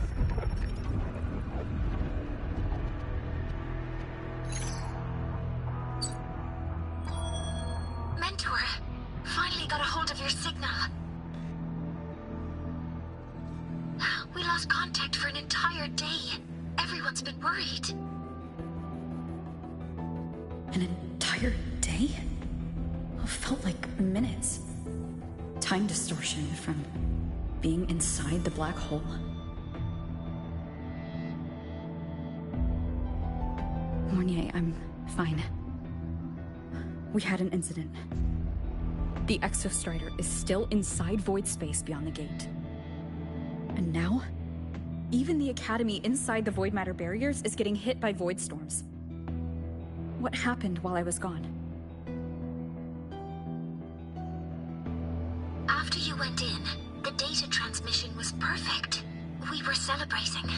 Mentor, finally got a hold of your signal. We lost contact for an entire day. Everyone's been worried. An entire day? It felt like minutes. Time distortion from being inside the black hole. Mornier, I'm fine. We had an incident. The Exostrider is still inside void space beyond the gate. And now, even the Academy inside the void matter barriers is getting hit by void storms. What happened while I was gone? After you went in, the data transmission was perfect. We were celebrating.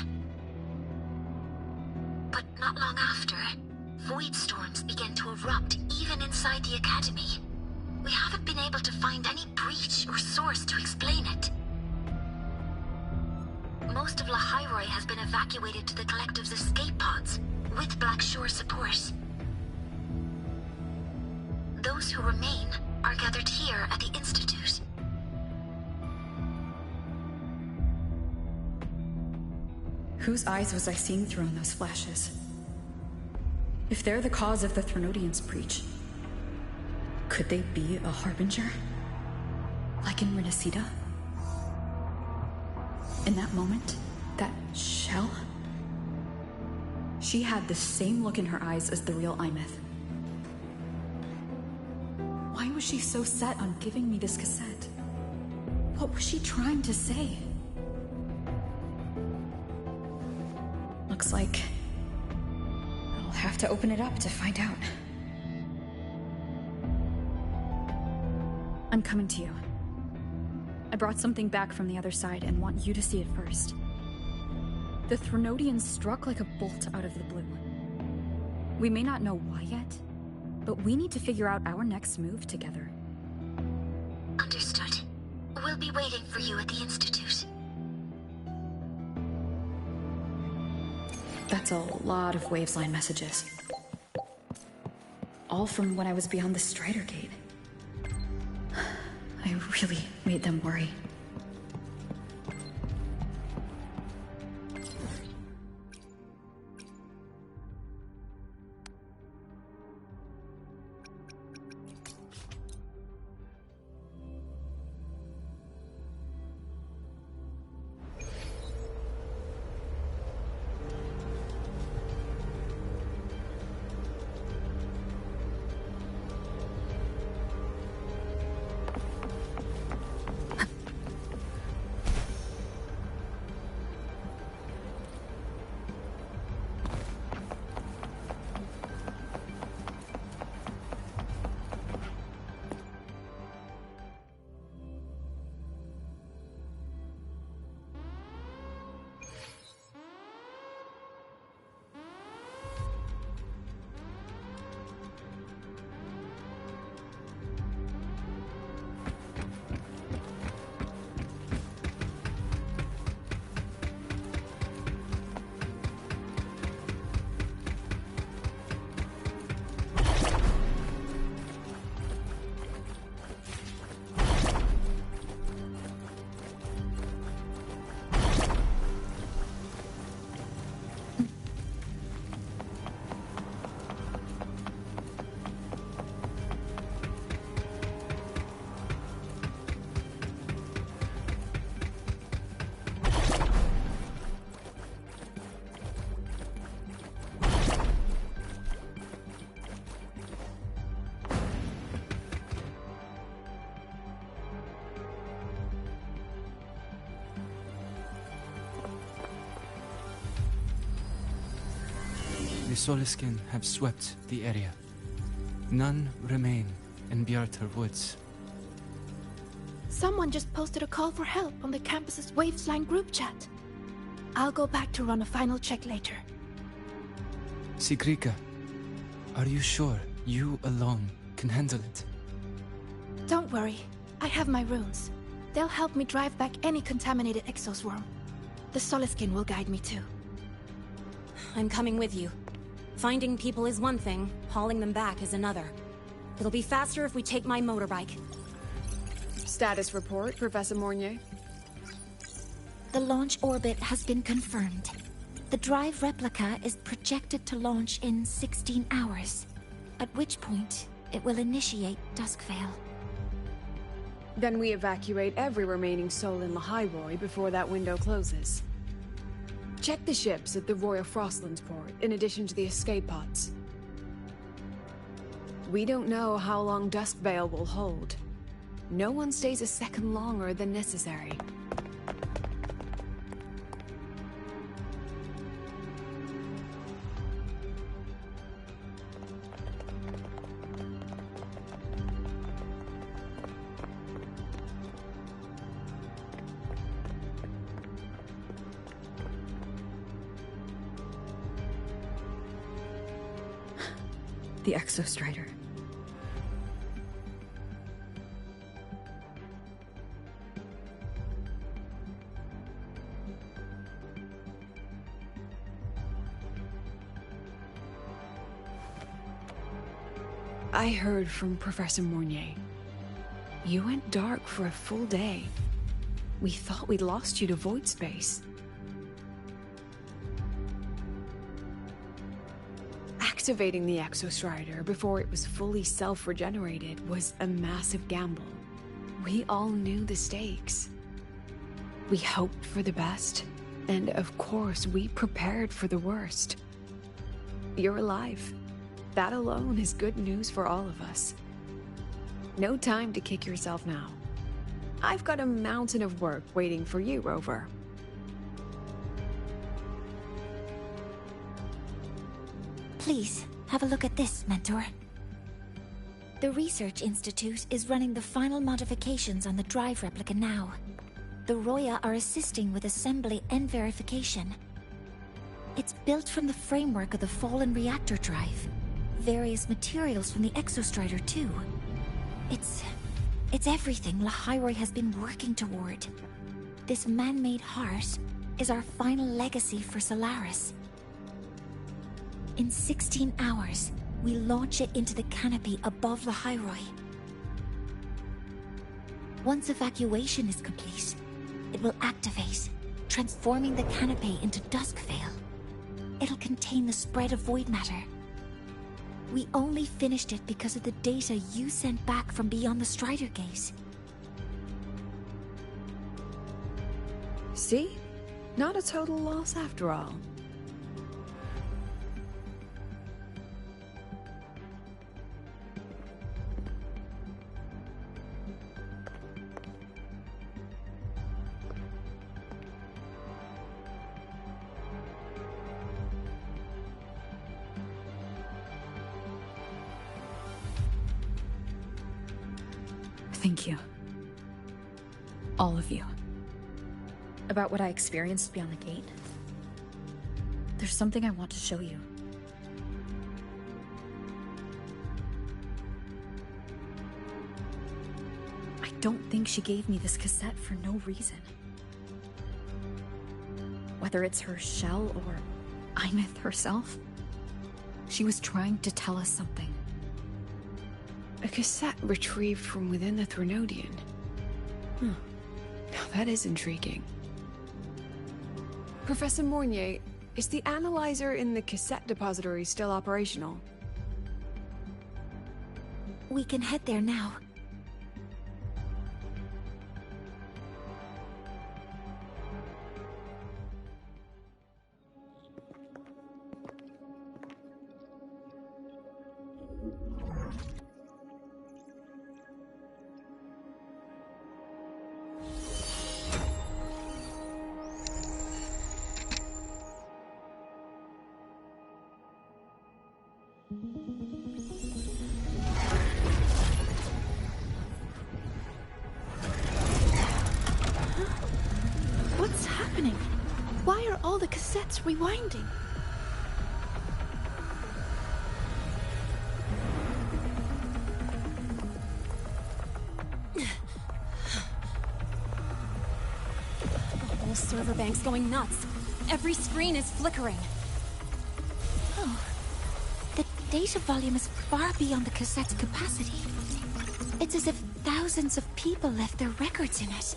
But not long after, void storms began to erupt even inside the Academy. We haven't been able to find any breach or source to explain it. Most of Lahairoi has been evacuated to the Collective's escape pods, with Black Shore support. Those who remain are gathered here at the Institute. Whose eyes was I seeing through in those flashes? If they're the cause of the Threnodians' breach, could they be a harbinger? Like in Renacida? In that moment, that shell? She had the same look in her eyes as the real Imeth. Why was she so set on giving me this cassette? What was she trying to say? Looks like I'll have to open it up to find out. I'm coming to you. I brought something back from the other side and want you to see it first. The Threnodians struck like a bolt out of the blue. We may not know why yet, but we need to figure out our next move together. Understood. We'll be waiting for you at the Institute. That's a lot of Wavesline messages. All from when I was beyond the Strider Gate. I really made them worry. Soliskin have swept the area. None remain in Bjartar Woods. Someone just posted a call for help on the campus's Wavesline group chat. I'll go back to run a final check later. Sigrika, are you sure you alone can handle it? Don't worry, I have my runes. They'll help me drive back any contaminated exoswarm. The Soliskin will guide me too. I'm coming with you. Finding people is one thing, hauling them back is another. It'll be faster if we take my motorbike. Status report, Professor Mornier. The launch orbit has been confirmed. The drive replica is projected to launch in 16 hours, at which point it will initiate Duskvale. Then we evacuate every remaining soul in Lahairoi before that window closes. Check the ships at the Royal Frostlands port, in addition to the escape pods. We don't know how long Duskvale will hold. No one stays a second longer than necessary. The Exostrider. I heard from Professor Mornier. You went dark for a full day. We thought we'd lost you to void space. Activating the Exostrider before it was fully self-regenerated was a massive gamble. We all knew the stakes. We hoped for the best, and of course we prepared for the worst. You're alive. That alone is good news for all of us. No time to kick yourself now. I've got a mountain of work waiting for you, Rover. Please, have a look at this, Mentor. The Research Institute is running the final modifications on the drive replica now. The Roya are assisting with assembly and verification. It's built from the framework of the fallen reactor drive. Various materials from the Exostrider, too. It's everything Lahairoi has been working toward. This man-made heart is our final legacy for Solaris. In 16 hours, we launch it into the canopy above Lahairoi. Once evacuation is complete, it will activate, transforming the canopy into Duskvale. It'll contain the spread of void matter. We only finished it because of the data you sent back from beyond the Strider Gate. See? Not a total loss after all. Thank you. All of you. About what I experienced beyond the gate. There's something I want to show you. I don't think she gave me this cassette for no reason. Whether it's her shell or Imith herself, she was trying to tell us something. A cassette retrieved from within the Threnodian. Now that is intriguing. Professor Mornier, is the analyzer in the cassette depository still operational? We can head there now. Why are all the cassettes rewinding? The whole server bank's going nuts. Every screen is flickering. Oh. The data volume is far beyond the cassette's capacity. It's as if thousands of people left their records in it.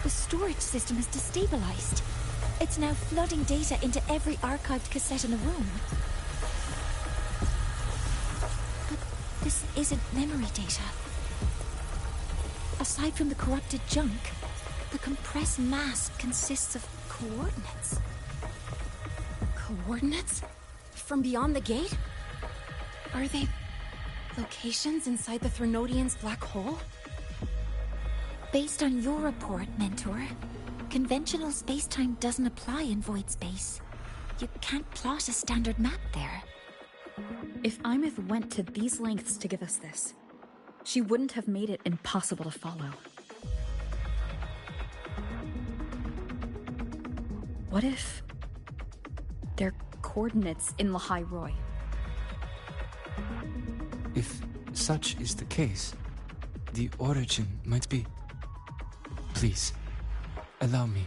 The storage system is destabilized. It's now flooding data into every archived cassette in the room. But this isn't memory data. Aside from the corrupted junk, the compressed mass consists of coordinates. Coordinates? From beyond the gate? Are they locations inside the Threnodian's black hole? Based on your report, Mentor, conventional space-time doesn't apply in void space. You can't plot a standard map there. If Imith went to these lengths to give us this, she wouldn't have made it impossible to follow. What if they're coordinates in Lahai Roy? If such is the case, the origin might be... Please, allow me.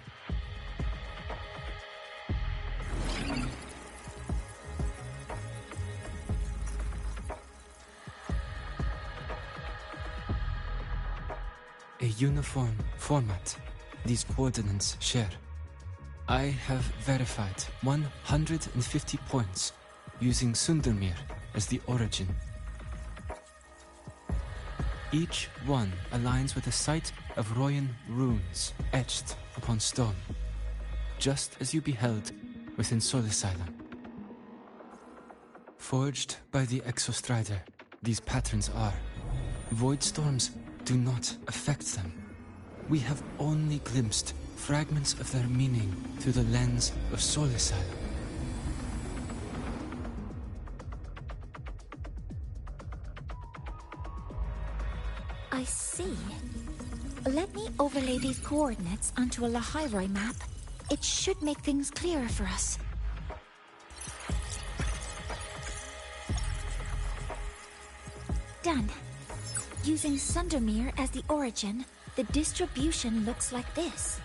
A uniform format these coordinates share. I have verified 150 points using Sundermere as the origin. Each one aligns with a site of Royan runes etched upon stone, just as you beheld within Solisylum. Forged by the Exostrider, these patterns are. Void storms do not affect them. We have only glimpsed fragments of their meaning through the lens of Solisylum. I see. Let me overlay these coordinates onto a Lahairoi map. It should make things clearer for us. Done. Using Sundermere as the origin, the distribution looks like this.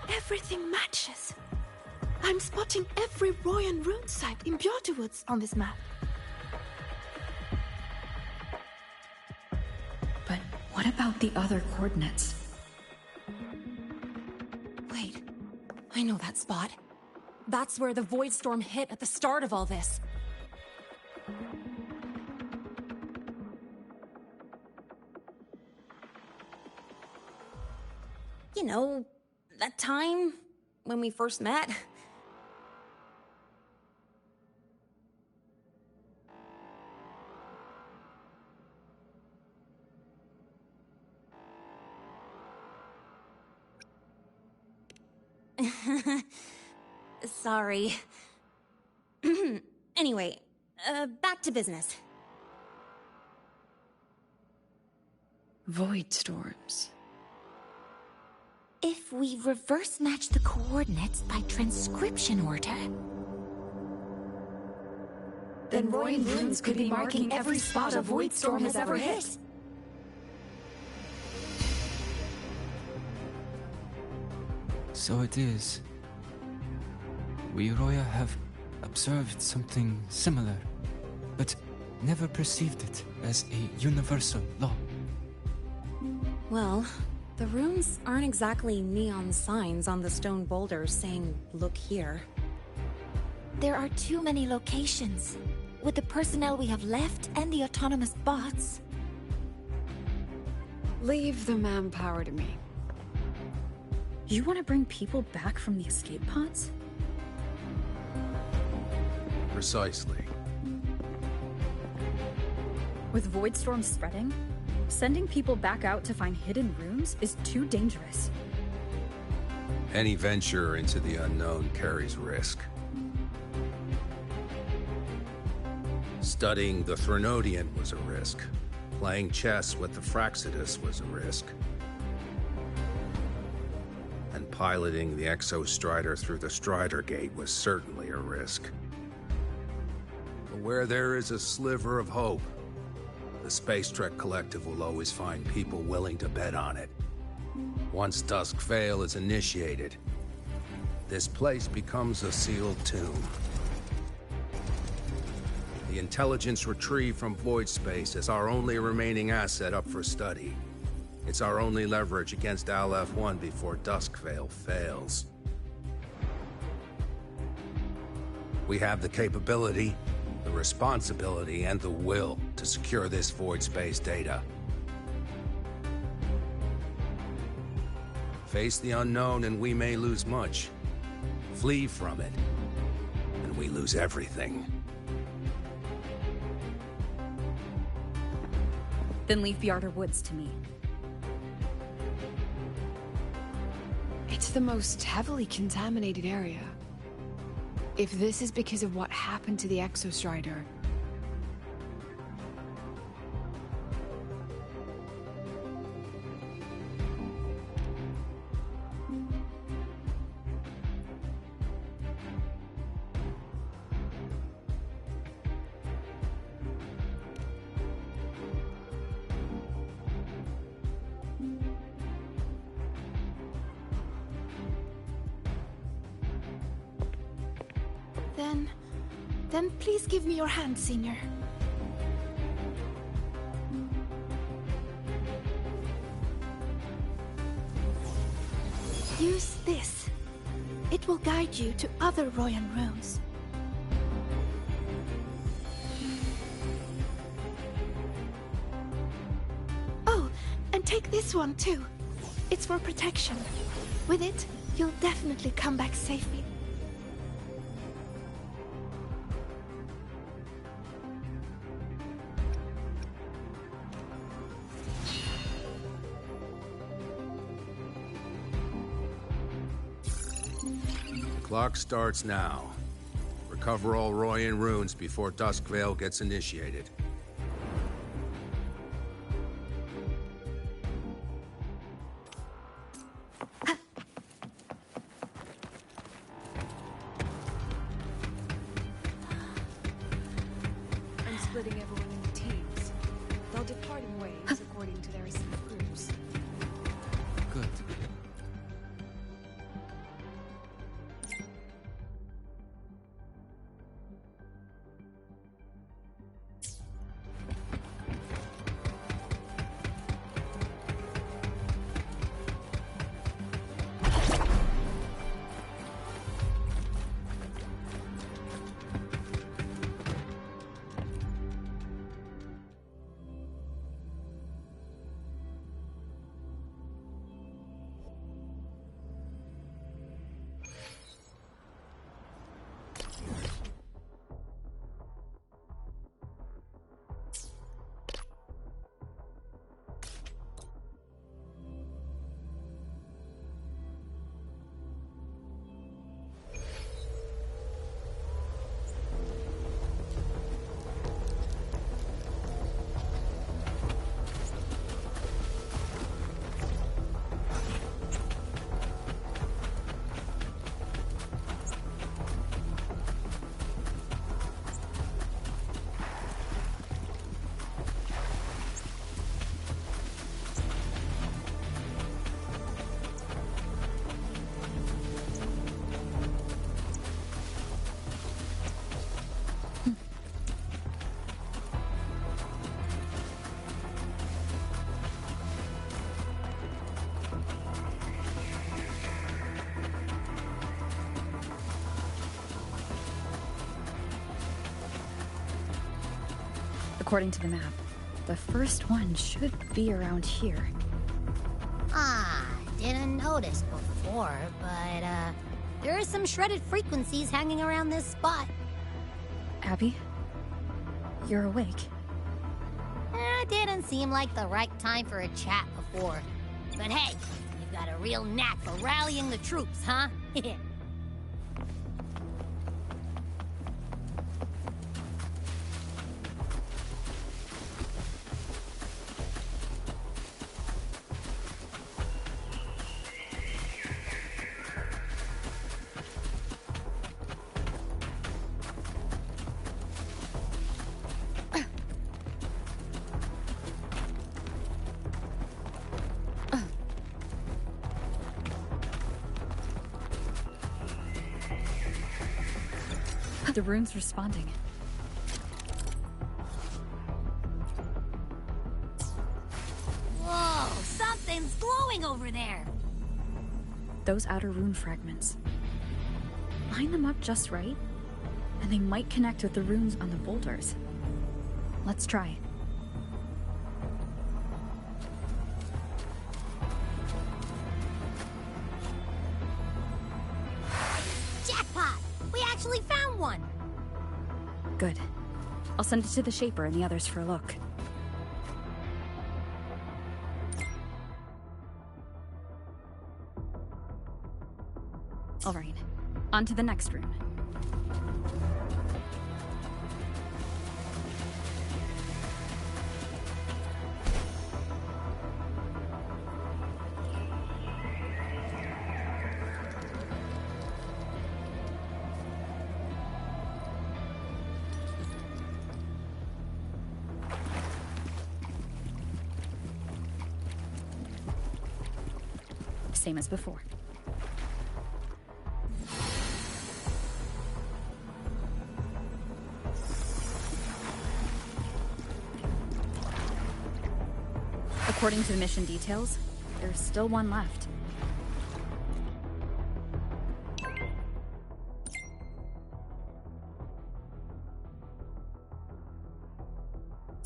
Everything matches. I'm spotting every Royan rune site in Bjorterwoods on this map. But what about the other coordinates? Wait, I know that spot. That's where the Void Storm hit at the start of all this. You know, that time when we first met? Sorry. Anyway, back to business. Void storms. If we reverse match the coordinates by transcription order... Then Royan runes could be marking every spot a Void Storm has ever hit. So it is. We Roya have observed something similar, but never perceived it as a universal law. Well, the runes aren't exactly neon signs on the stone boulders saying, "Look here." There are too many locations. With the personnel we have left and the autonomous bots... Leave the manpower to me. You want to bring people back from the escape pods? Precisely. With Void Storm spreading, sending people back out to find hidden rooms is too dangerous. Any venture into the unknown carries risk. Studying the Threnodian was a risk. Playing chess with the Fraxidus was a risk. And piloting the Exostrider through the Strider Gate was certainly a risk. But where there is a sliver of hope, the Space Trek Collective will always find people willing to bet on it. Once Dusk Vale is initiated, this place becomes a sealed tomb. The intelligence retrieved from void space is our only remaining asset up for study. It's our only leverage against Aleph-1 before Dusk Vale fails. We have the capability, the responsibility, and the will to secure this void space data. Face the unknown and we may lose much. Flee from it, and we lose everything. Then leave the Outer Woods to me. It's the most heavily contaminated area. If this is because of what happened to the Exostrider... Then please give me your hand, Senior. Use this. It will guide you to other Royan runes. Oh, and take this one too. It's for protection. With it, you'll definitely come back safely. Clock starts now. Recover all Royan runes before Dusk Vale gets initiated. I'm splitting everyone into teams. They'll depart in waves according to their assigned groups. Good. According to the map, the first one should be around here. Didn't notice before, but, there are some shredded frequencies hanging around this spot. Abby? You're awake. Didn't seem like the right time for a chat before. But hey, you've got a real knack for rallying the troops, huh? The rune's responding. Whoa, something's glowing over there. Those outer rune fragments. Line them up just right, and they might connect with the runes on the boulders. Let's try. Jackpot! We actually found one! Good. I'll send it to the Shaper and the others for a look. Alright, on to the next rune. Same as before. According to the mission details, there's still one left.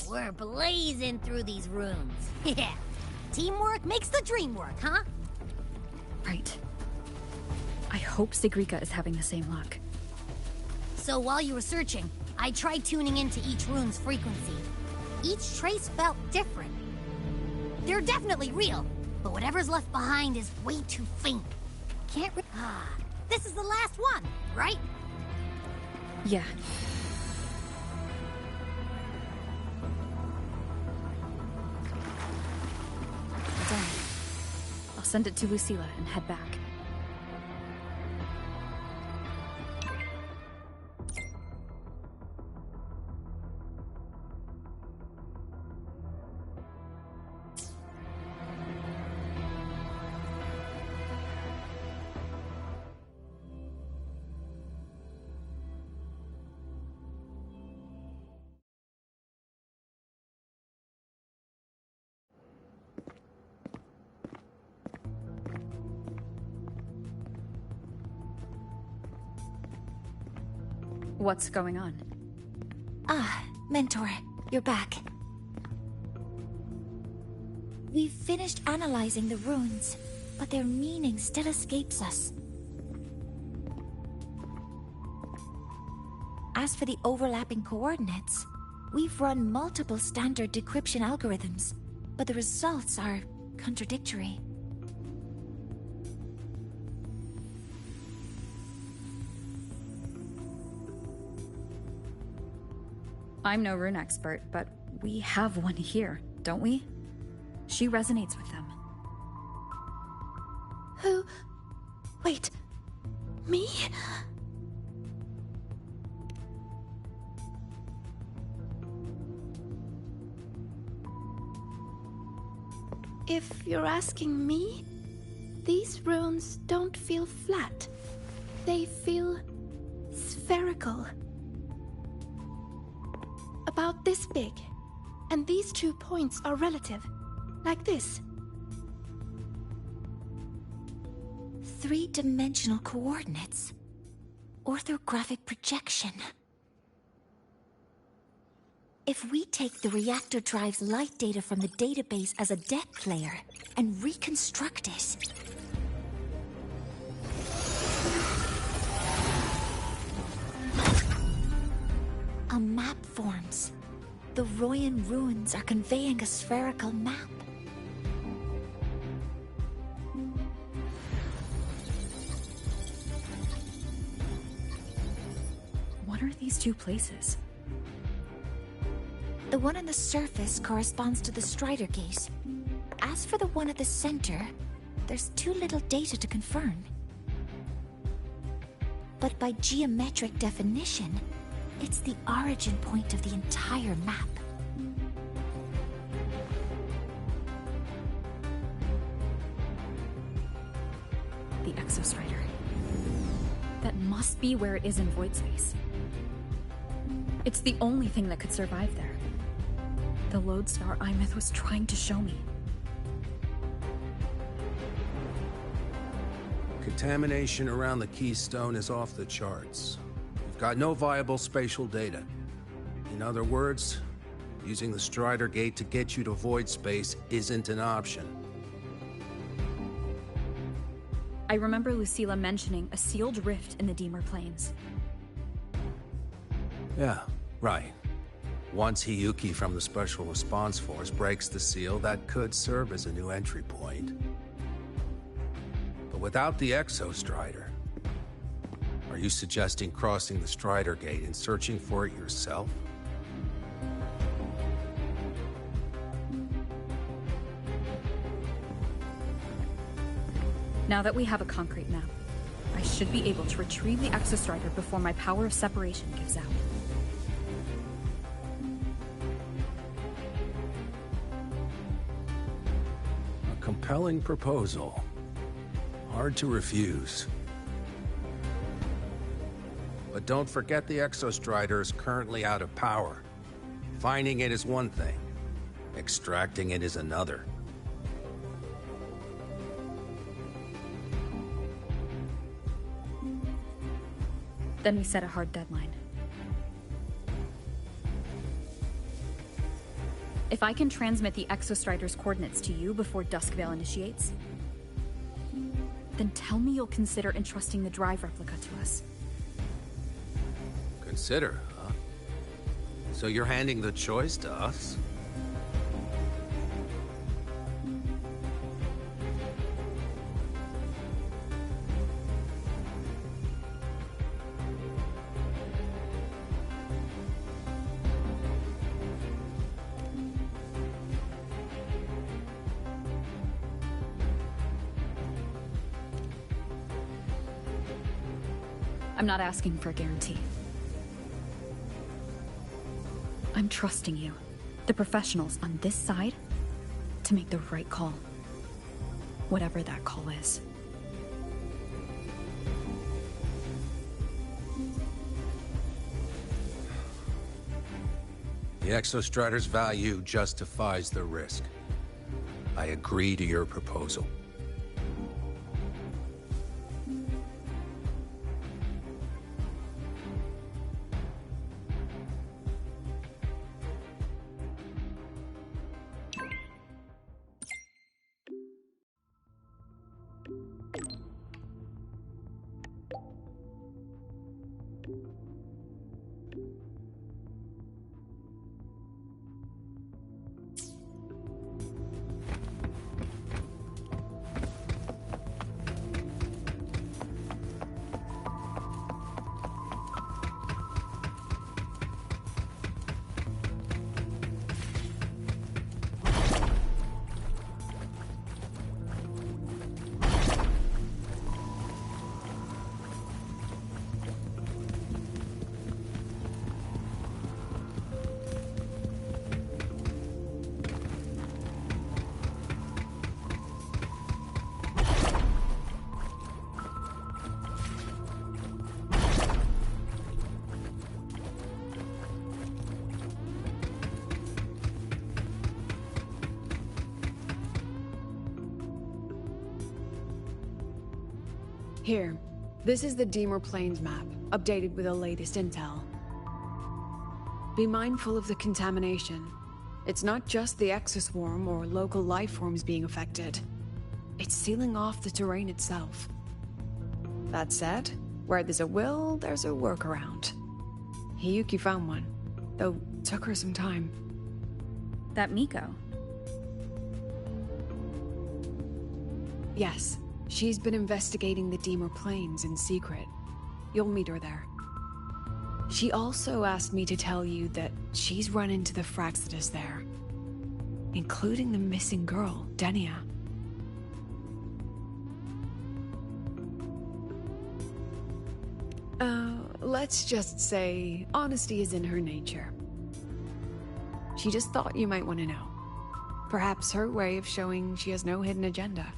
We're blazing through these rooms. Yeah. Teamwork makes the dream work, huh? Right. I hope Sigrika is having the same luck. So while you were searching, I tried tuning into each rune's frequency. Each trace felt different. They're definitely real, but whatever's left behind is way too faint. This is the last one, right? Yeah. Done. I'll send it to Lucilla and head back. What's going on? Ah, Mentor, you're back. We've finished analyzing the runes, but their meaning still escapes us. As for the overlapping coordinates, we've run multiple standard decryption algorithms, but the results are contradictory. I'm no rune expert, but we have one here, don't we? She resonates with them. Who? Wait. Me? If you're asking me, these runes don't feel flat. They feel spherical. About this big. And these 2 points are relative. Like this. 3-dimensional coordinates. Orthographic projection. If we take the reactor drive's light data from the database as a depth layer and reconstruct it... a map forms. The Royan ruins are conveying a spherical map. What are these 2 places? The one on the surface corresponds to the Strider Gate. As for the one at the center, there's too little data to confirm. But by geometric definition, it's the origin point of the entire map. The Exostrider. That must be where it is in void space. It's the only thing that could survive there. The lodestar Imeth was trying to show me. Contamination around the Keystone is off the charts. We've got no viable spatial data. In other words, using the Strider Gate to get you to void space isn't an option. I remember Lucilla mentioning a sealed rift in the Deemer Plains. Yeah, right. Once Hiyuki from the Special Response Force breaks the seal, that could serve as a new entry point. But without the Exostrider, are you suggesting crossing the Strider Gate and searching for it yourself? Now that we have a concrete map, I should be able to retrieve the Exostrider before my power of separation gives out. A compelling proposal. Hard to refuse. But don't forget the Exostrider is currently out of power. Finding it is one thing. Extracting it is another. Then we set a hard deadline. If I can transmit the Exostrider's coordinates to you before Duskvale initiates, then tell me you'll consider entrusting the drive replica to us. Consider, huh? So you're handing the choice to us? I'm not asking for a guarantee. I'm trusting you, the professionals on this side, to make the right call. Whatever that call is. The Exostrider's value justifies the risk. I agree to your proposal. Here, this is the Deemer Plains map, updated with the latest intel. Be mindful of the contamination. It's not just the exoswarm or local life forms being affected. It's sealing off the terrain itself. That said, where there's a will, there's a workaround. Hiyuki found one, though it took her some time. That Miko? Yes. She's been investigating the Deemer Plains in secret. You'll meet her there. She also asked me to tell you that she's run into the Fraxidus there, including the missing girl, Denia. Let's just say honesty is in her nature. She just thought you might want to know. Perhaps her way of showing she has no hidden agenda.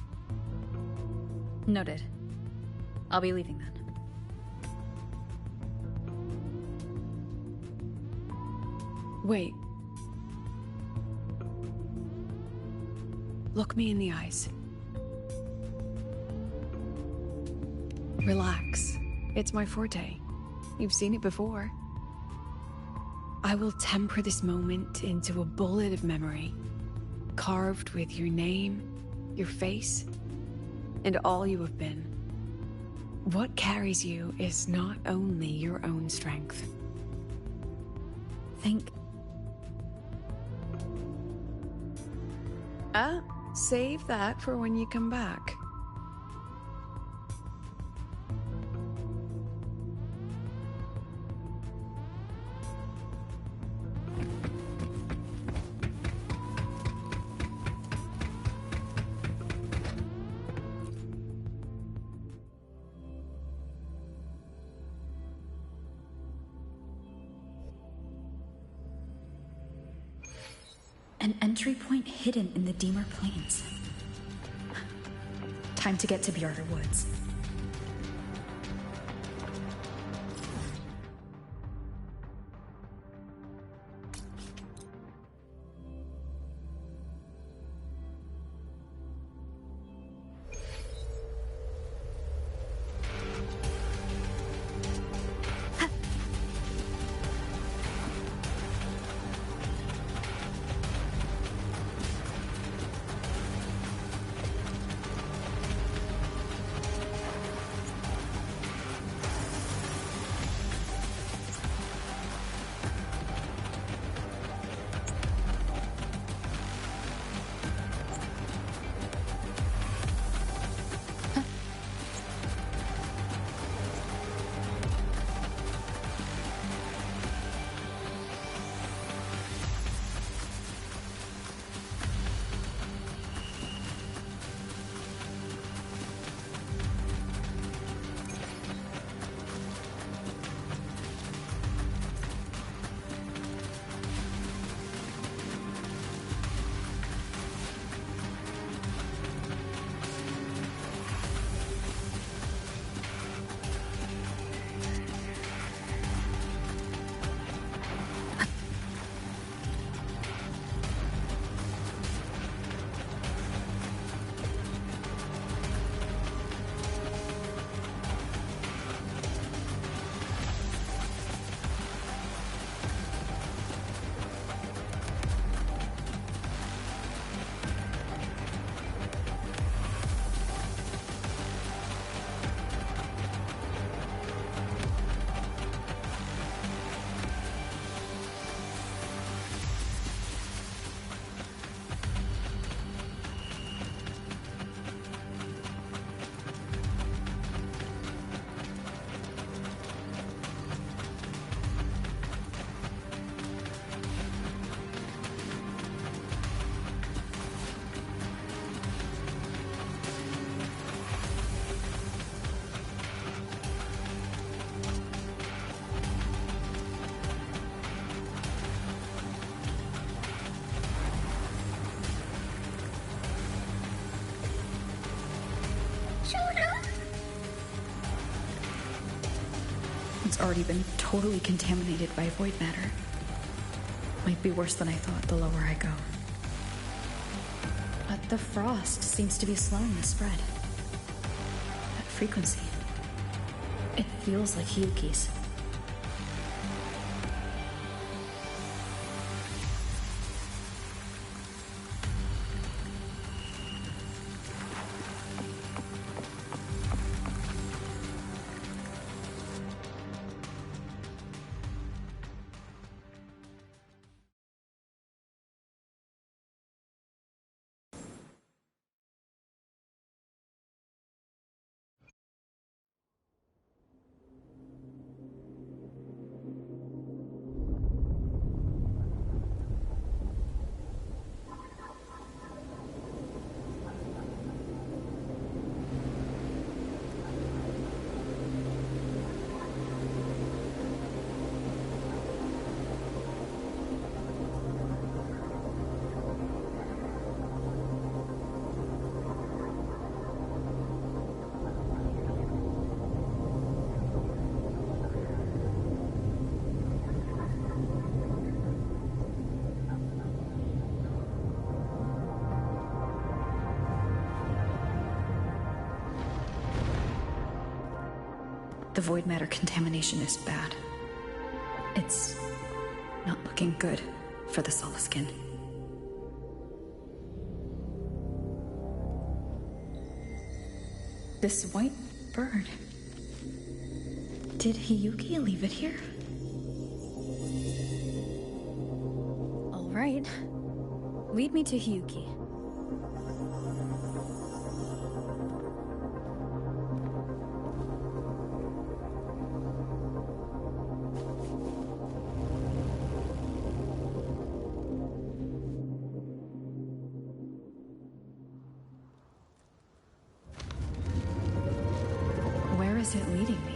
Noted. I'll be leaving then. Wait. Look me in the eyes. Relax. It's my forte. You've seen it before. I will temper this moment into a bullet of memory, carved with your name, your face, and all you have been. What carries you is not only your own strength. Think. Save that for when you come back. An entry point hidden in the Deemer Plains. Time to get to the Outer Woods. It's already been totally contaminated by void matter. Might be worse than I thought the lower I go. But the frost seems to be slowing the spread. That frequency. It feels like Hiyuki's. The void matter contamination is bad. It's not looking good for the Solaskin. This white bird. Did Hiyuki leave it here? All right. Lead me to Hiyuki. Where is it leading me?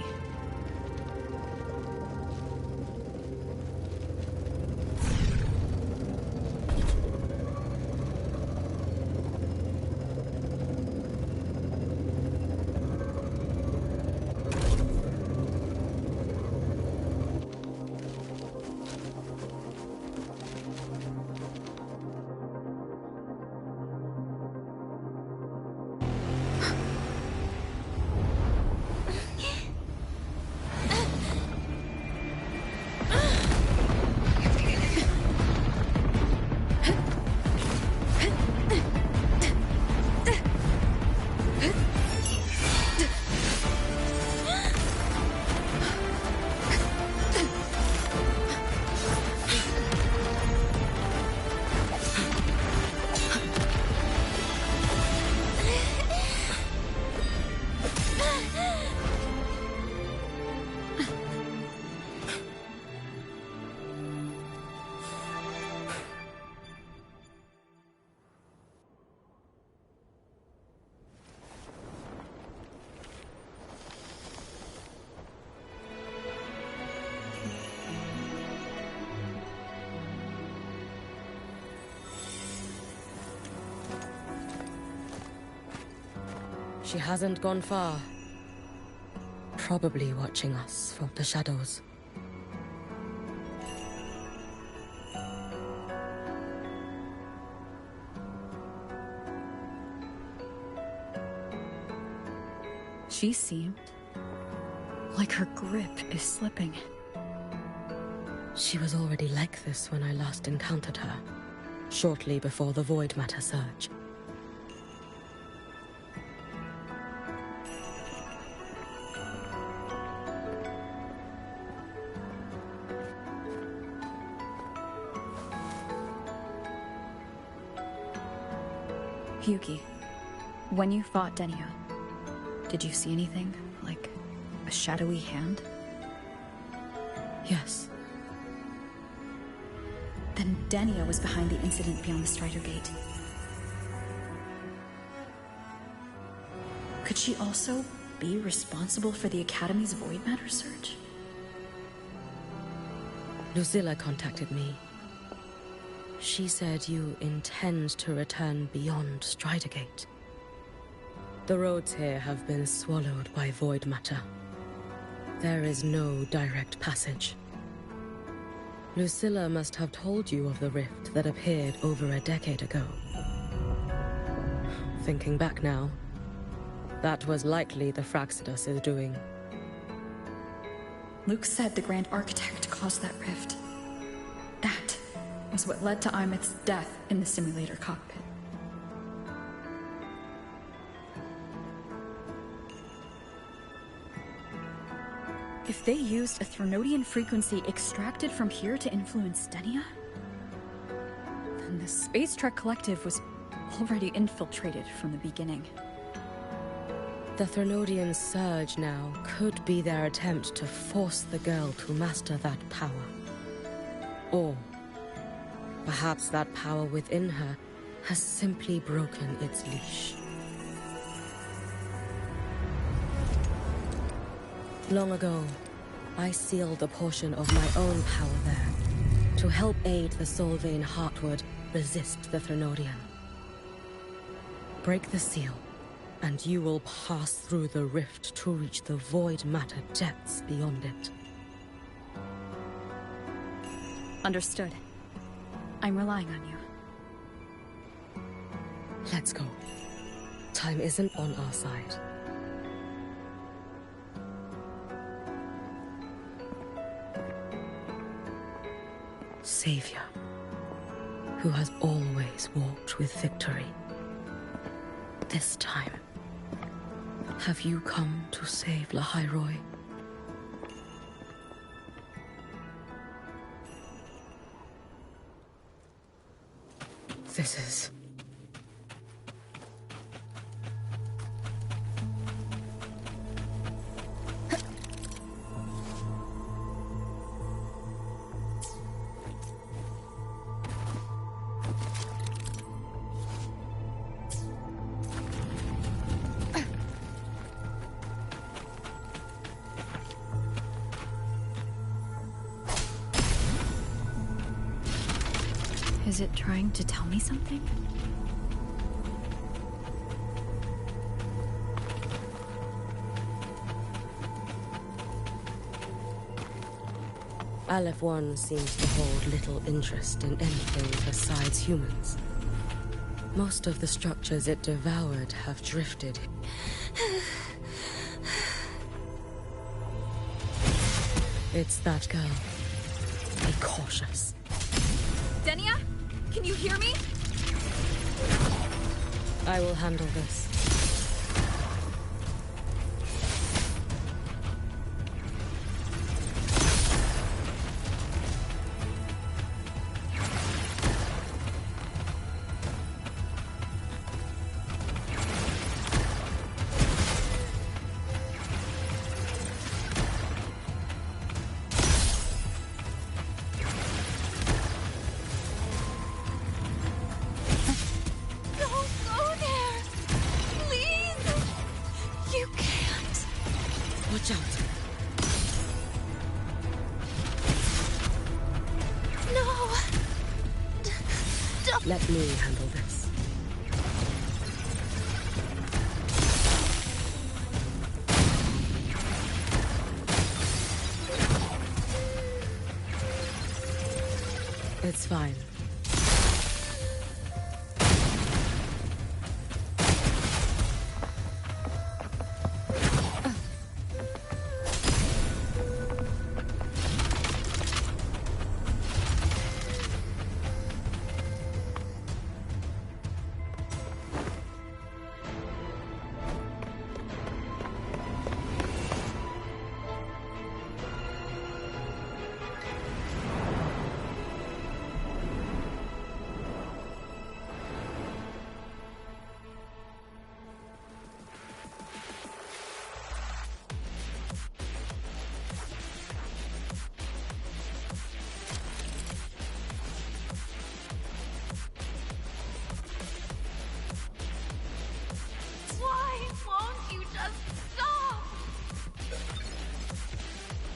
She hasn't gone far. Probably watching us from the shadows. She seemed like her grip is slipping. She was already like this when I last encountered her, shortly before the void matter surge. Hyuki, when you fought Denia, did you see anything? Like a shadowy hand? Yes. Then Denia was behind the incident beyond the Strider Gate. Could she also be responsible for the Academy's void matter search? Lucilla contacted me. She said you intend to return beyond Strider Gate. The roads here have been swallowed by void matter. There is no direct passage. Lucilla must have told you of the rift that appeared over a decade ago. Thinking back now, that was likely the Fraxidus' doing. Luke said the Grand Architect caused that rift. That was what led to Imeth's death in the simulator cockpit. If they used a Threnodian frequency extracted from here to influence Denia, then the Space Trek Collective was already infiltrated from the beginning. The Threnodian surge now could be their attempt to force the girl to master that power. Or perhaps that power within her has simply broken its leash. Long ago, I sealed a portion of my own power there to help aid the Solvane Heartwood resist the Threnodian. Break the seal, and you will pass through the rift to reach the void matter depths beyond it. Understood. I'm relying on you. Let's go. Time isn't on our side. Savior, who has always walked with victory. This time, have you come to save Lahairoi? This is... Is it trying to tell me something? Aleph One seems to hold little interest in anything besides humans. Most of the structures it devoured have drifted. It's that girl. Be cautious. Denia? Can you hear me? I will handle this. Let me handle this. It's fine.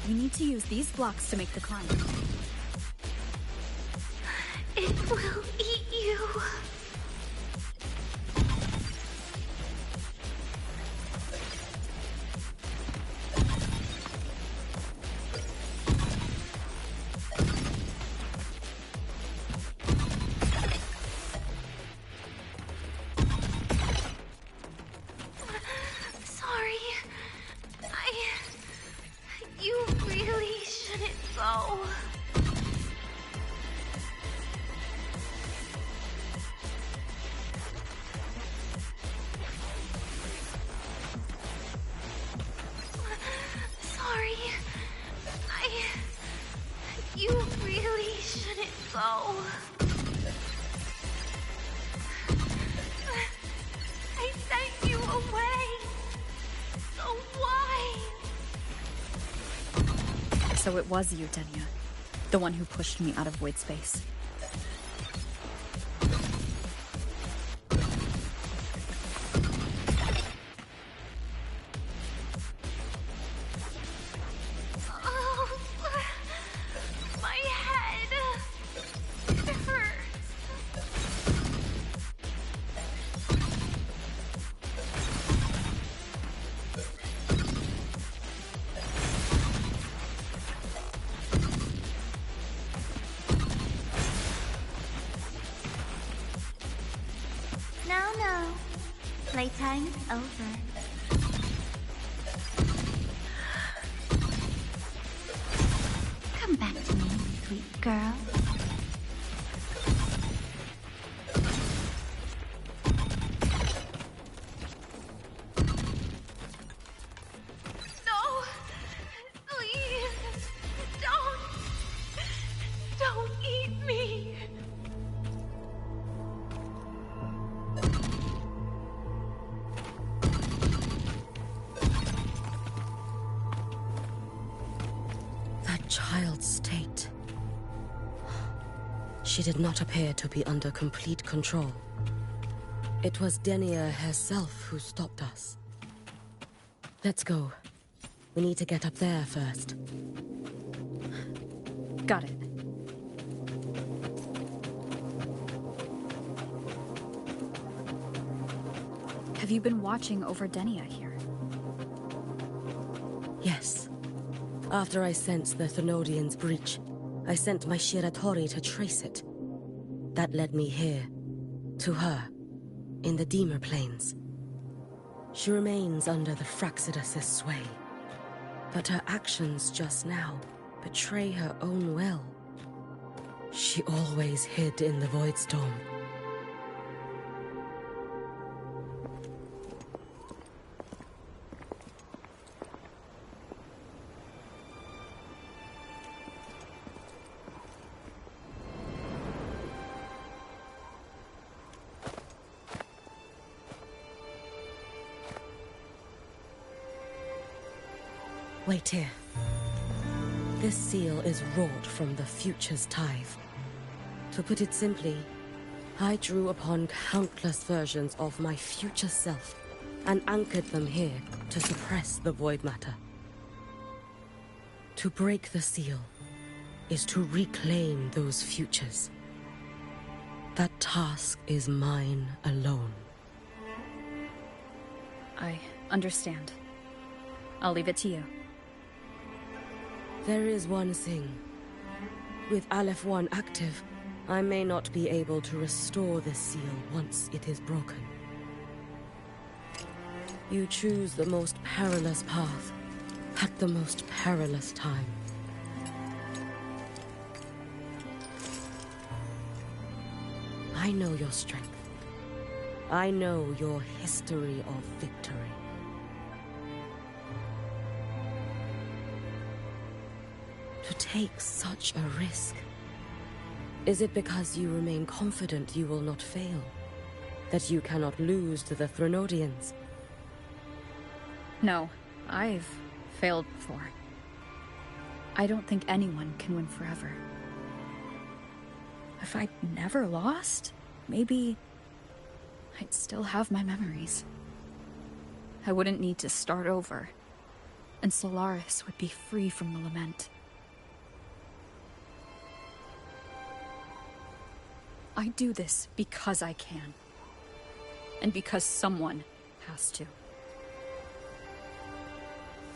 We need to use these blocks to make the climb. It will eat you. So it was you, Denia. The one who pushed me out of void space. Oh, my head. It hurts. No. Playtime's over. Come back to me, sweet girl. child's state. She did not appear to be under complete control. It was Denia herself who stopped us. Let's go. We need to get up there first. Got it. Have you been watching over Denia here? Yes. After I sensed the Thenodian's breach, I sent my Shiratori to trace it. That led me here, to her, in the Deemer Plains. She remains under the Fraxidus' sway, but her actions just now betray her own will. She always hid in the Voidstorm. Wait here. This seal is wrought from the future's tithe. To put it simply, I drew upon countless versions of my future self and anchored them here to suppress the void matter. To break the seal is to reclaim those futures. That task is mine alone. I understand. I'll leave it to you. There is one thing. With Aleph 1 active, I may not be able to restore this seal once it is broken. You choose the most perilous path at the most perilous time. I know your strength. I know your history of victory. To take such a risk? Is it because you remain confident you will not fail? That you cannot lose to the Thenodians? No, I've failed before. I don't think anyone can win forever. If I'd never lost, maybe I'd still have my memories. I wouldn't need to start over, and Solaris would be free from the lament. I do this because I can. And because someone has to.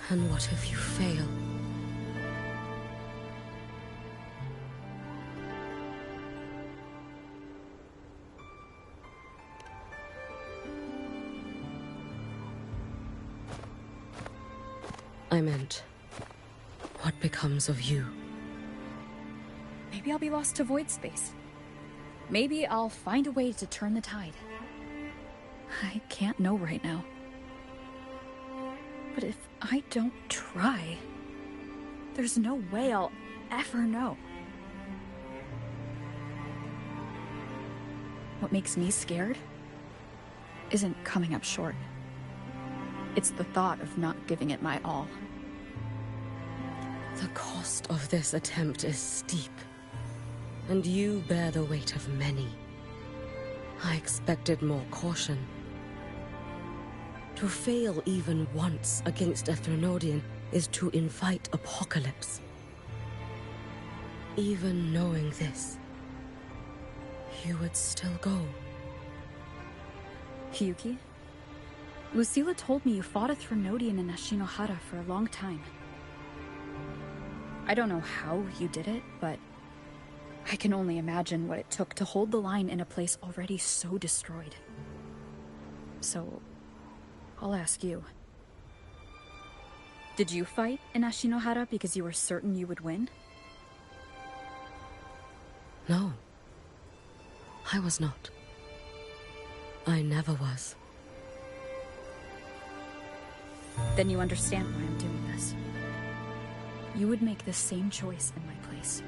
And what if you fail? I meant, what becomes of you? Maybe I'll be lost to void space. Maybe I'll find a way to turn the tide. I can't know right now. But if I don't try, there's no way I'll ever know. What makes me scared isn't coming up short. It's the thought of not giving it my all. The cost of this attempt is steep. And you bear the weight of many. I expected more caution. To fail even once against a Thenodian is to invite apocalypse. Even knowing this, you would still go. Yuki? Lucilla told me you fought a Thenodian in Ashinohara for a long time. I don't know how you did it, but I can only imagine what it took to hold the line in a place already so destroyed. So, I'll ask you. Did you fight in Ashinohara because you were certain you would win? No. I was not. I never was. Then you understand why I'm doing this. You would make the same choice in my place.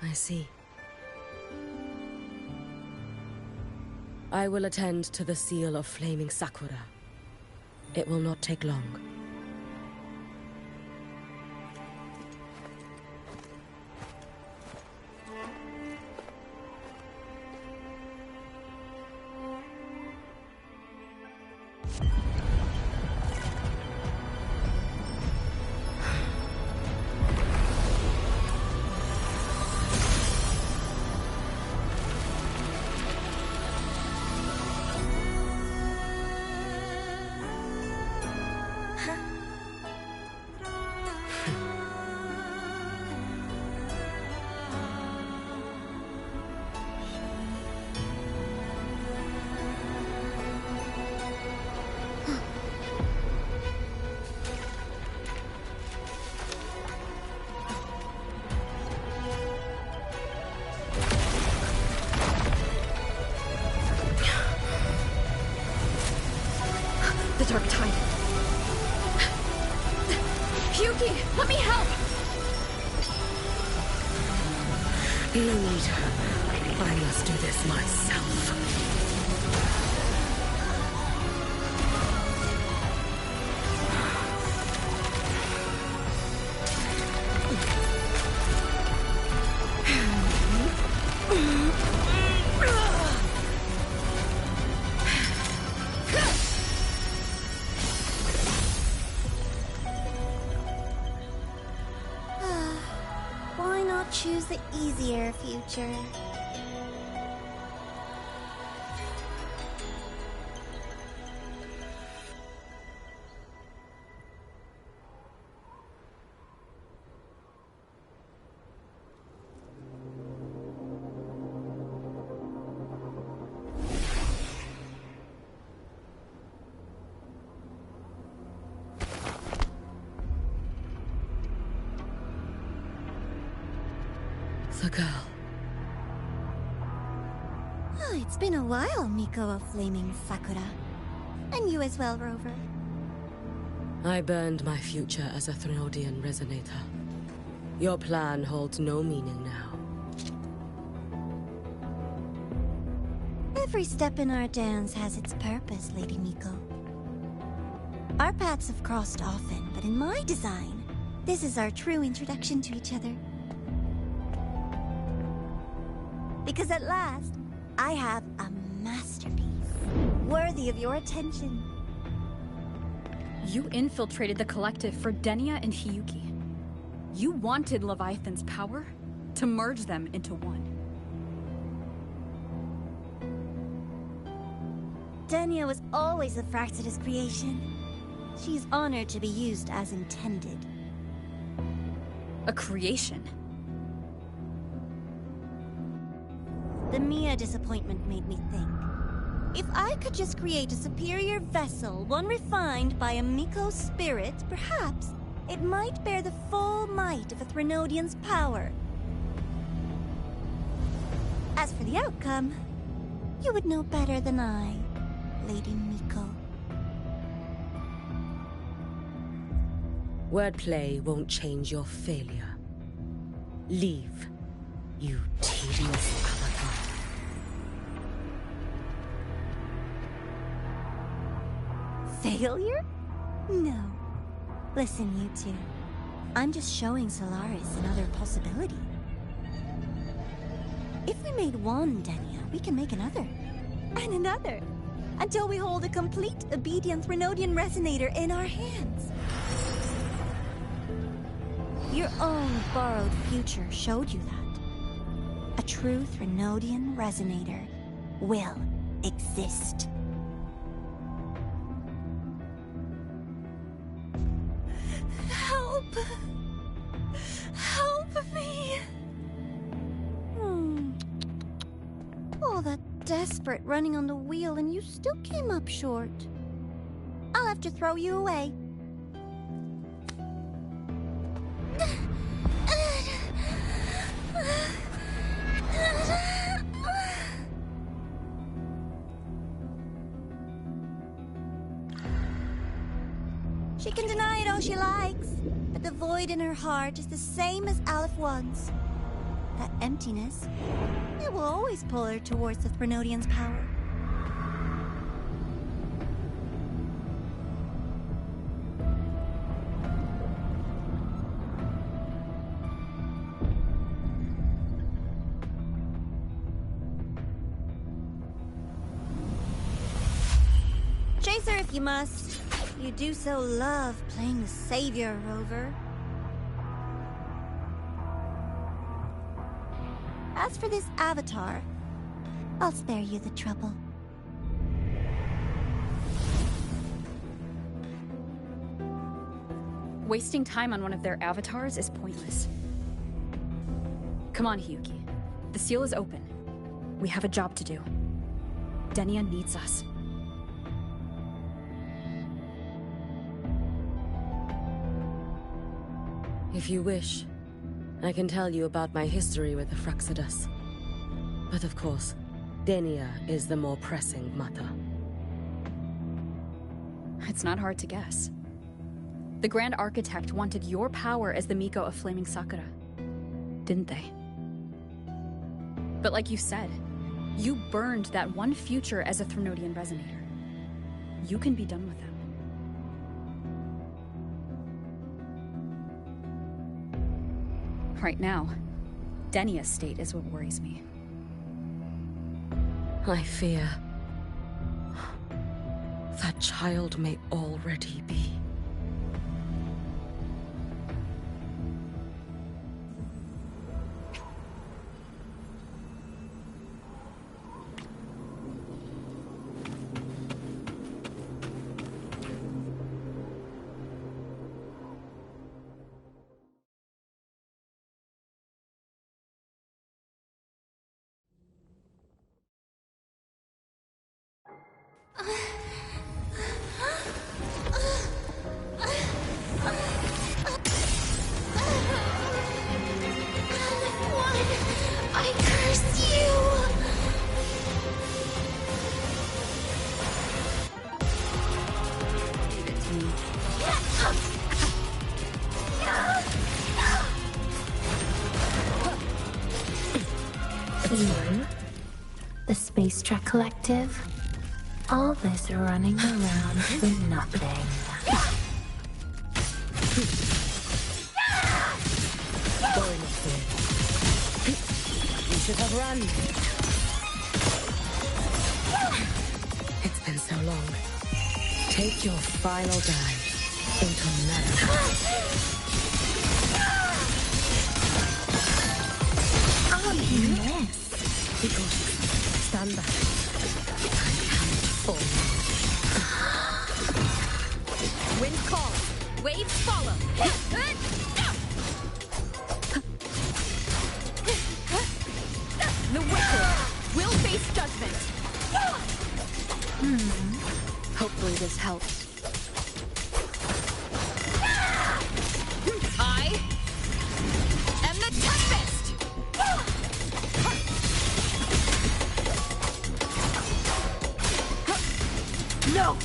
I see. I will attend to the seal of Flaming Sakura. It will not take long. the Dark Tide. Hyuki, let me help! No need. I must do this myself. Why not choose the easier future? The girl. Oh, it's been a while, Miko of Flaming Sakura. And you as well, Rover. I burned my future as a Threnodian resonator. Your plan holds no meaning now. Every step in our dance has its purpose, Lady Miko. Our paths have crossed often, but in my design, this is our true introduction to each other. Because at last, I have a masterpiece, worthy of your attention. You infiltrated the Collective for Denia and Hyuki. You wanted Leviathan's power to merge them into one. Denia was always the Fraxidus creation. She's honored to be used as intended. A creation? The Mia disappointment made me think. If I could just create a superior vessel, one refined by a Miko spirit, perhaps it might bear the full might of a Threnodian's power. As for the outcome, you would know better than I, Lady Miko. Wordplay won't change your failure. Leave, you tedious avatar. Failure? No. Listen, you two. I'm just showing Solaris another possibility. If we made one Denia, we can make another. And another. Until we hold a complete obedient Threnodian resonator in our hands. Your own borrowed future showed you that. A true Threnodian resonator will exist. Help! Help me! All that desperate running on the wheel and you still came up short. I'll have to throw you away. She can deny it all she likes, but the void in her heart is the same as Aleph One's. That emptiness, it will always pull her towards the Threnodian's power. Chase her if you must. You do so love playing the savior, Rover. As for this avatar, I'll spare you the trouble. Wasting time on one of their avatars is pointless. Come on, Hyuki. The seal is open. We have a job to do. Denia needs us. If you wish, I can tell you about my history with the Fraxidus. But of course, Denia is the more pressing matter. It's not hard to guess. The Grand Architect wanted your power as the Miko of Flaming Sakura, didn't they? But like you said, you burned that one future as a Threnodian Resonator. You can be done with them. Right now, Denia's state is what worries me. I fear that child may already be. I curse you! Leave it to me. You, the Space Trek Collective, all this running around for nothing. Going up here. You should have run. It's been so long. Take your final dive into matter. Oh, yes. Be cautious. Stand back. I can't fall. Wind calls. Waves follow. The wicked will face judgment. Hopefully this helps. I am the Tempest! No!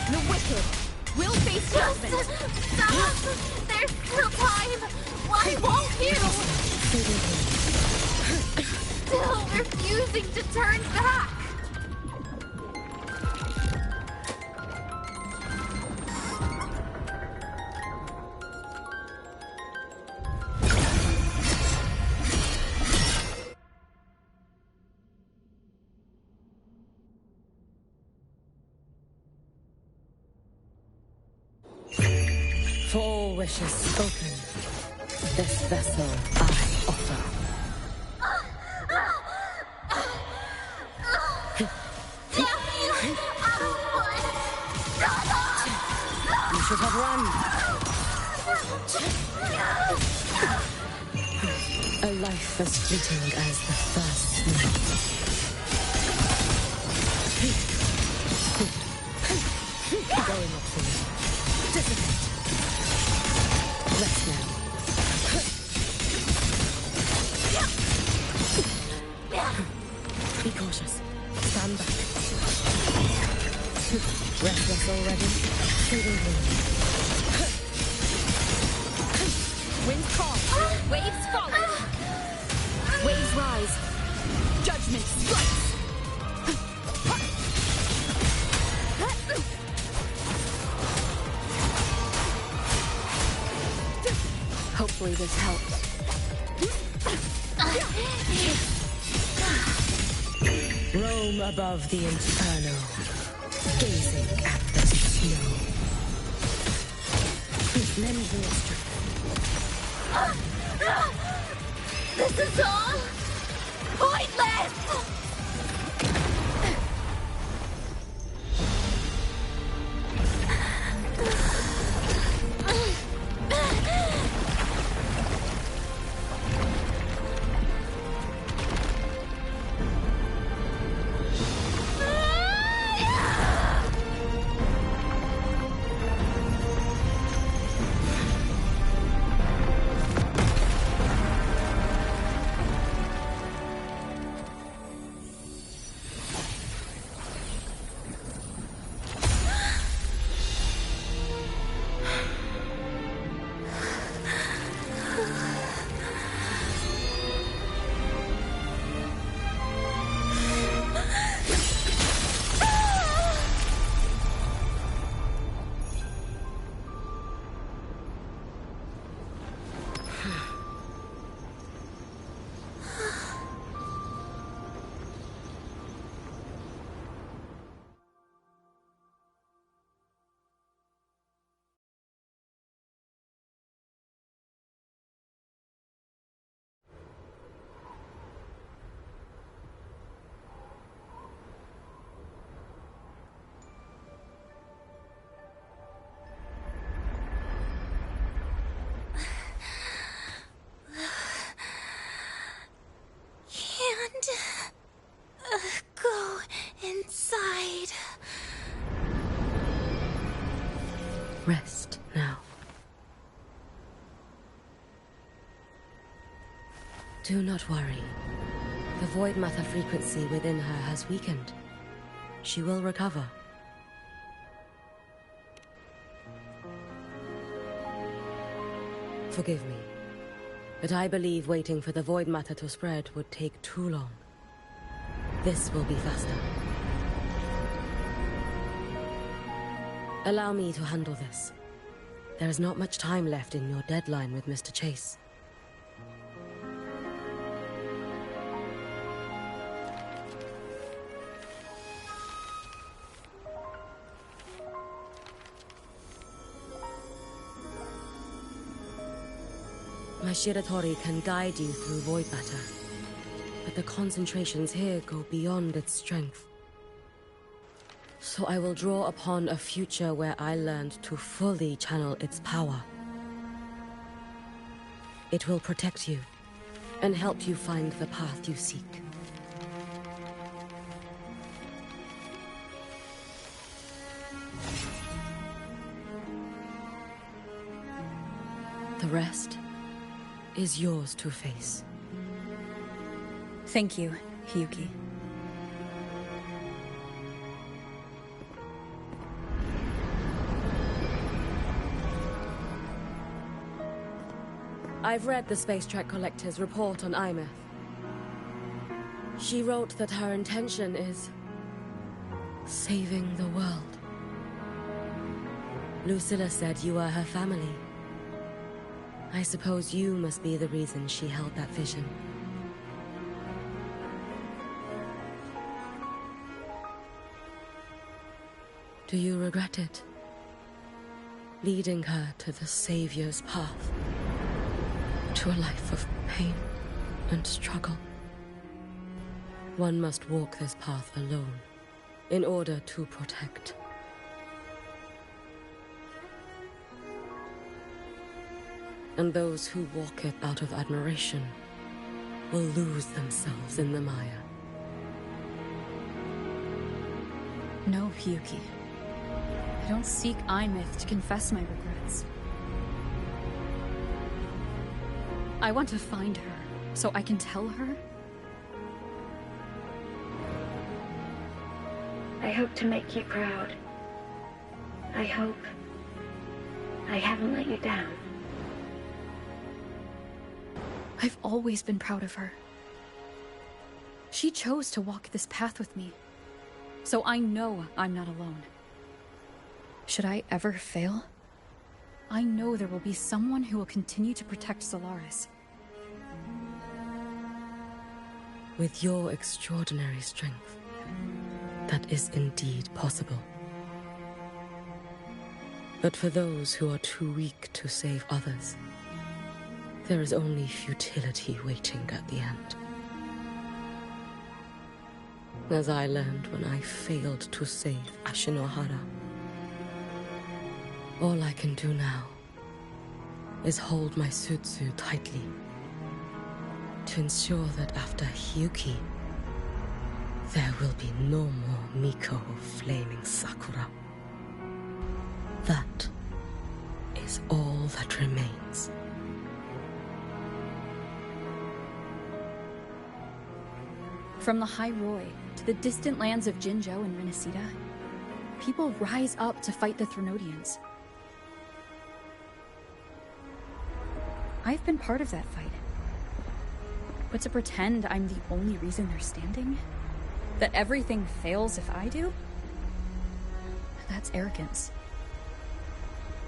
The wicked will face judgment. Stop! There's still time! Why won't you? Still refusing to turn back! Four wishes spoken. This vessel I offer. You should have run. A life as fleeting as the first night. Going up for you. Dissipate. Rest now. Be cautious. Stand back. Restless already? Feeding me. Winds call. Waves follow. Waves rise. Judgment strikes. Hopefully this helps. Roam above the inferno, gazing at the snow. Lend me a strength. This is all pointless! Rest now. Do not worry. The void matter frequency within her has weakened. She will recover. Forgive me, but I believe waiting for the void matter to spread would take too long. This will be faster. Allow me to handle this. There is not much time left in your deadline with Mr. Chase. My Shiratori can guide you through void matter, but the concentrations here go beyond its strength. So I will draw upon a future where I learned to fully channel its power. It will protect you, and help you find the path you seek. The rest is yours to face. Thank you, Hiyuki. I've read the Space Trek Collector's report on Imeth. She wrote that her intention is saving the world. Lucilla said you are her family. I suppose you must be the reason she held that vision. Do you regret it? Leading her to the Savior's path? To a life of pain and struggle? One must walk this path alone in order to protect. And those who walk it out of admiration will lose themselves in the mire. No, Hiyuki. I don't seek Imeth to confess my regrets. I want to find her, so I can tell her. I hope to make you proud. I hope I haven't let you down. I've always been proud of her. She chose to walk this path with me, so I know I'm not alone. Should I ever fail, I know there will be someone who will continue to protect Solaris. With your extraordinary strength, that is indeed possible. But for those who are too weak to save others, there is only futility waiting at the end. As I learned when I failed to save Ashinohara. All I can do now is hold my Sutsu tightly to ensure that after Hiyuki, there will be no more Miko flaming Sakura. That is all that remains. From the High Roy to the distant lands of Jinzhou and Minnesota, people rise up to fight the Threnodians. I've been part of that fight. But to pretend I'm the only reason they're standing? That everything fails if I do? That's arrogance.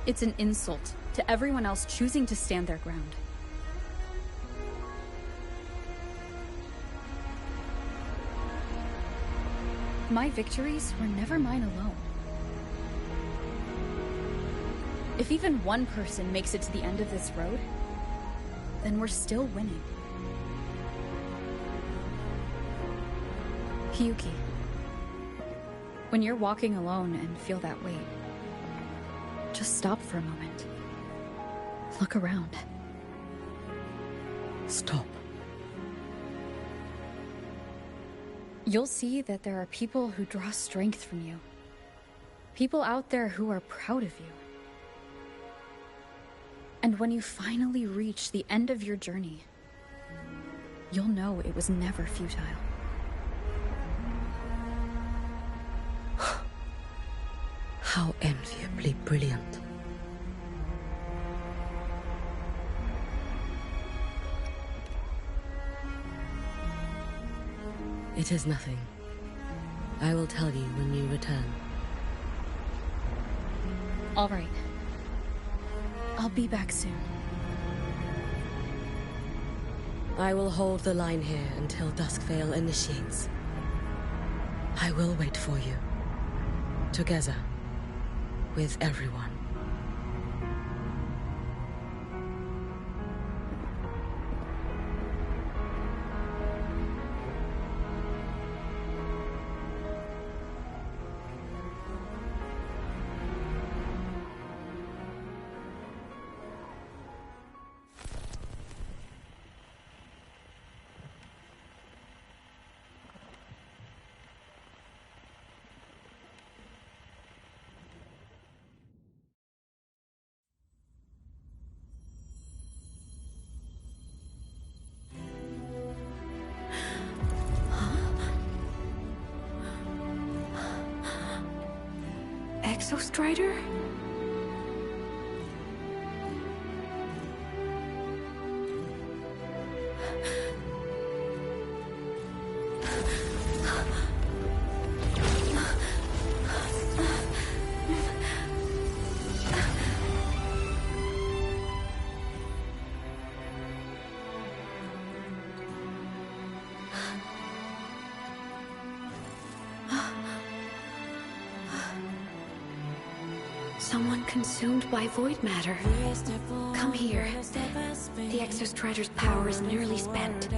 It's an insult to everyone else choosing to stand their ground. My victories were never mine alone. If even one person makes it to the end of this road, then we're still winning. Hiyuki, when you're walking alone and feel that weight, just stop for a moment. Look around. Stop. You'll see that there are people who draw strength from you. People out there who are proud of you. And when you finally reach the end of your journey, you'll know it was never futile. How enviably brilliant. It is nothing. I will tell you when you return. All right. I'll be back soon. I will hold the line here until Duskvale initiates. I will wait for you. Together. With everyone. Exostrider? Someone consumed by void matter. Come here. The Exostrider's power is nearly spent,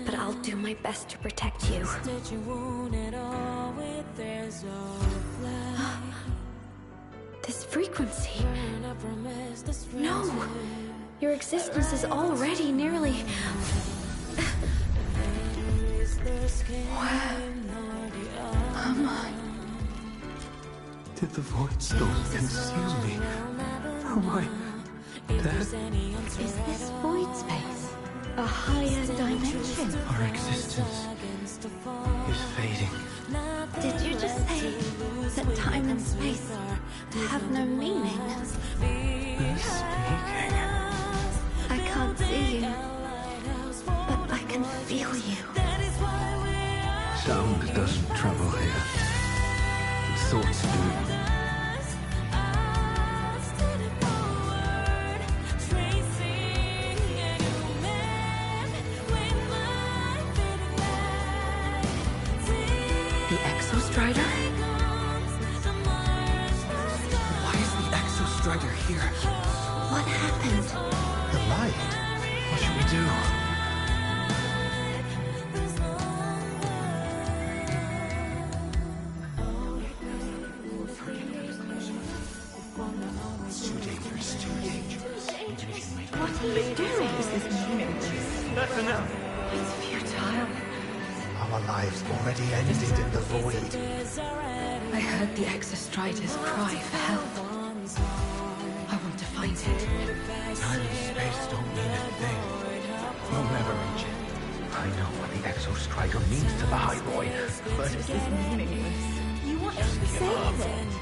but I'll do my best to protect you. This frequency. No! Your existence is already nearly... Where am I? Did the Void Storm consume me? Am I dead? Is this void space a higher dimension? Our existence is fading. Did you just say that time and space have no meaning? He's speaking. I can't see you, but I can feel you. Sound doesn't travel here. Thoughts do. The Exostrider? Why is the Exostrider here? What happened? The light. What should we do? What are you doing? This is meaningless. Not for now. It's futile. Our lives already ended in the void. I heard the Exostrider's cry for help. I want to find it. Time and space don't mean a thing. You'll never reach it. I know what the Exostrider means to the High Boy, but it is meaningless. You want to save it?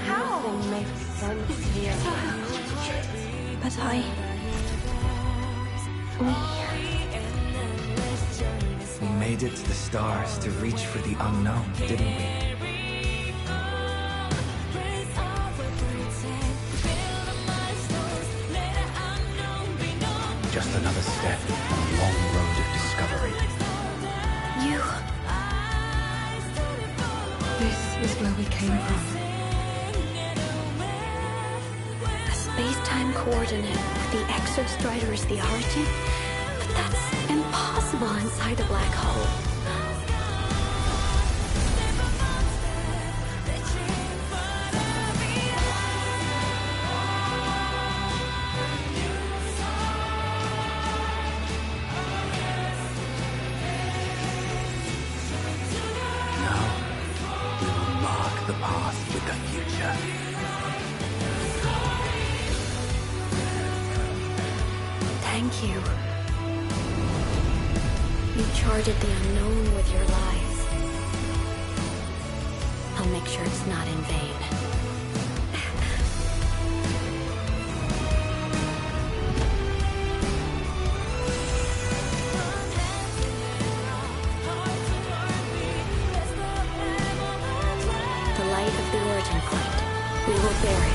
How? Nothing makes sense here. But We made it to the stars to reach for the unknown, didn't we? Just another step on a long road of discovery. You... This is where we came from. A space-time coordinate with the Exostrider as the origin? But that's impossible inside a black hole. The path with the future. Thank you. You charted the unknown with your lies. I'll make sure it's not in vain. The light of the origin point. We will bear it.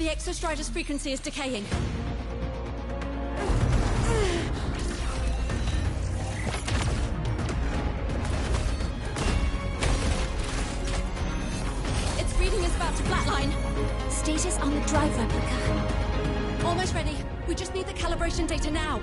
The Exostrider's frequency is decaying. Its reading is about to flatline. Status on the drive replica. Almost ready. We just need the calibration data now.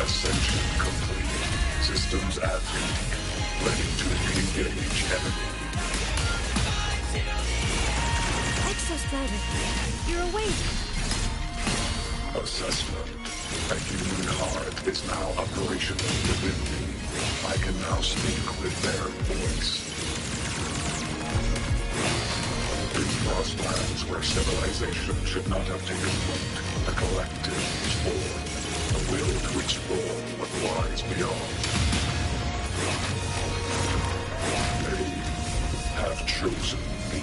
Ascension complete. Systems admin. Ready to engage enemy. Exostrider, you're awake. Assessment. A human heart is now operational within me. I can now speak with their voice. In lost lands where civilization should not have taken root, the collective is born. A will to explore what lies beyond. They have chosen me.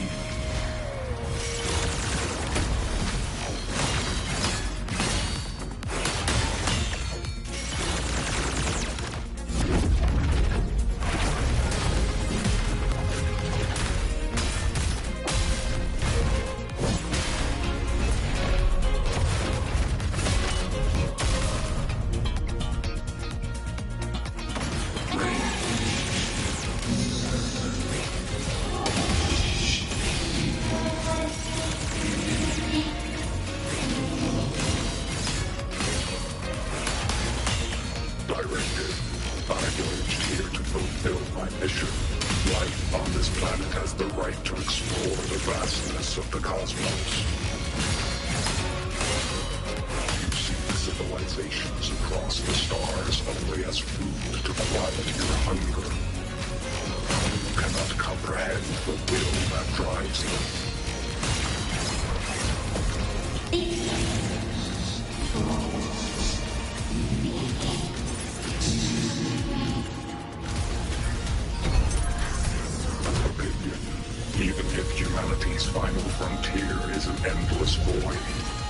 Even if humanity's final frontier is an endless void,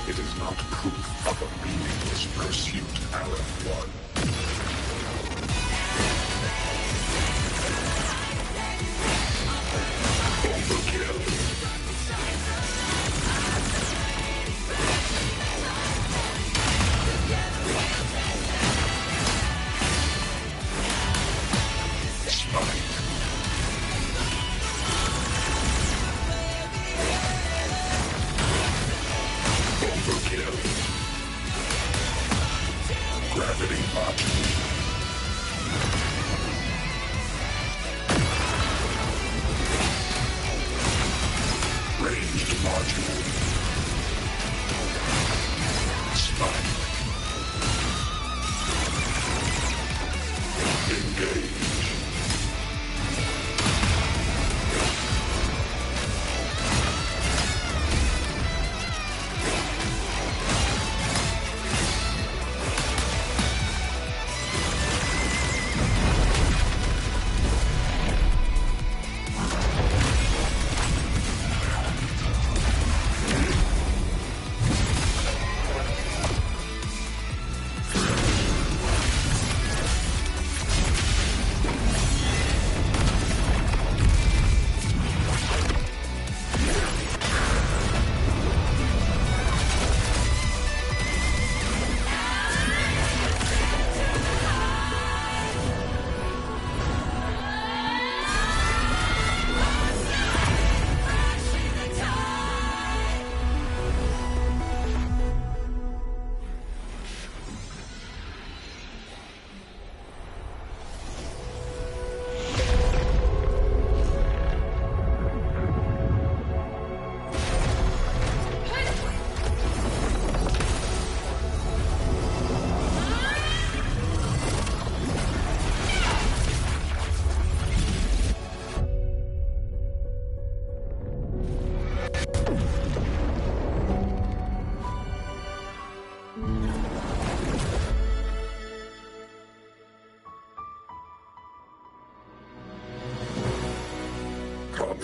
it is not proof of a meaningless pursuit, Aleph One. Overkill.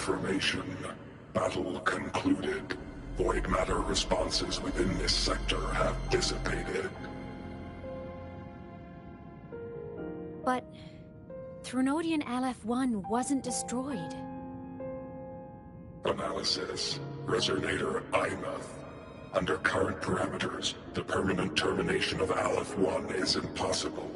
confirmation. Battle concluded. Void matter responses within this sector have dissipated. But Threnodian LF-1 wasn't destroyed. Analysis. Resonator Imuth. Under current parameters, the permanent termination of Aleph-1 is impossible.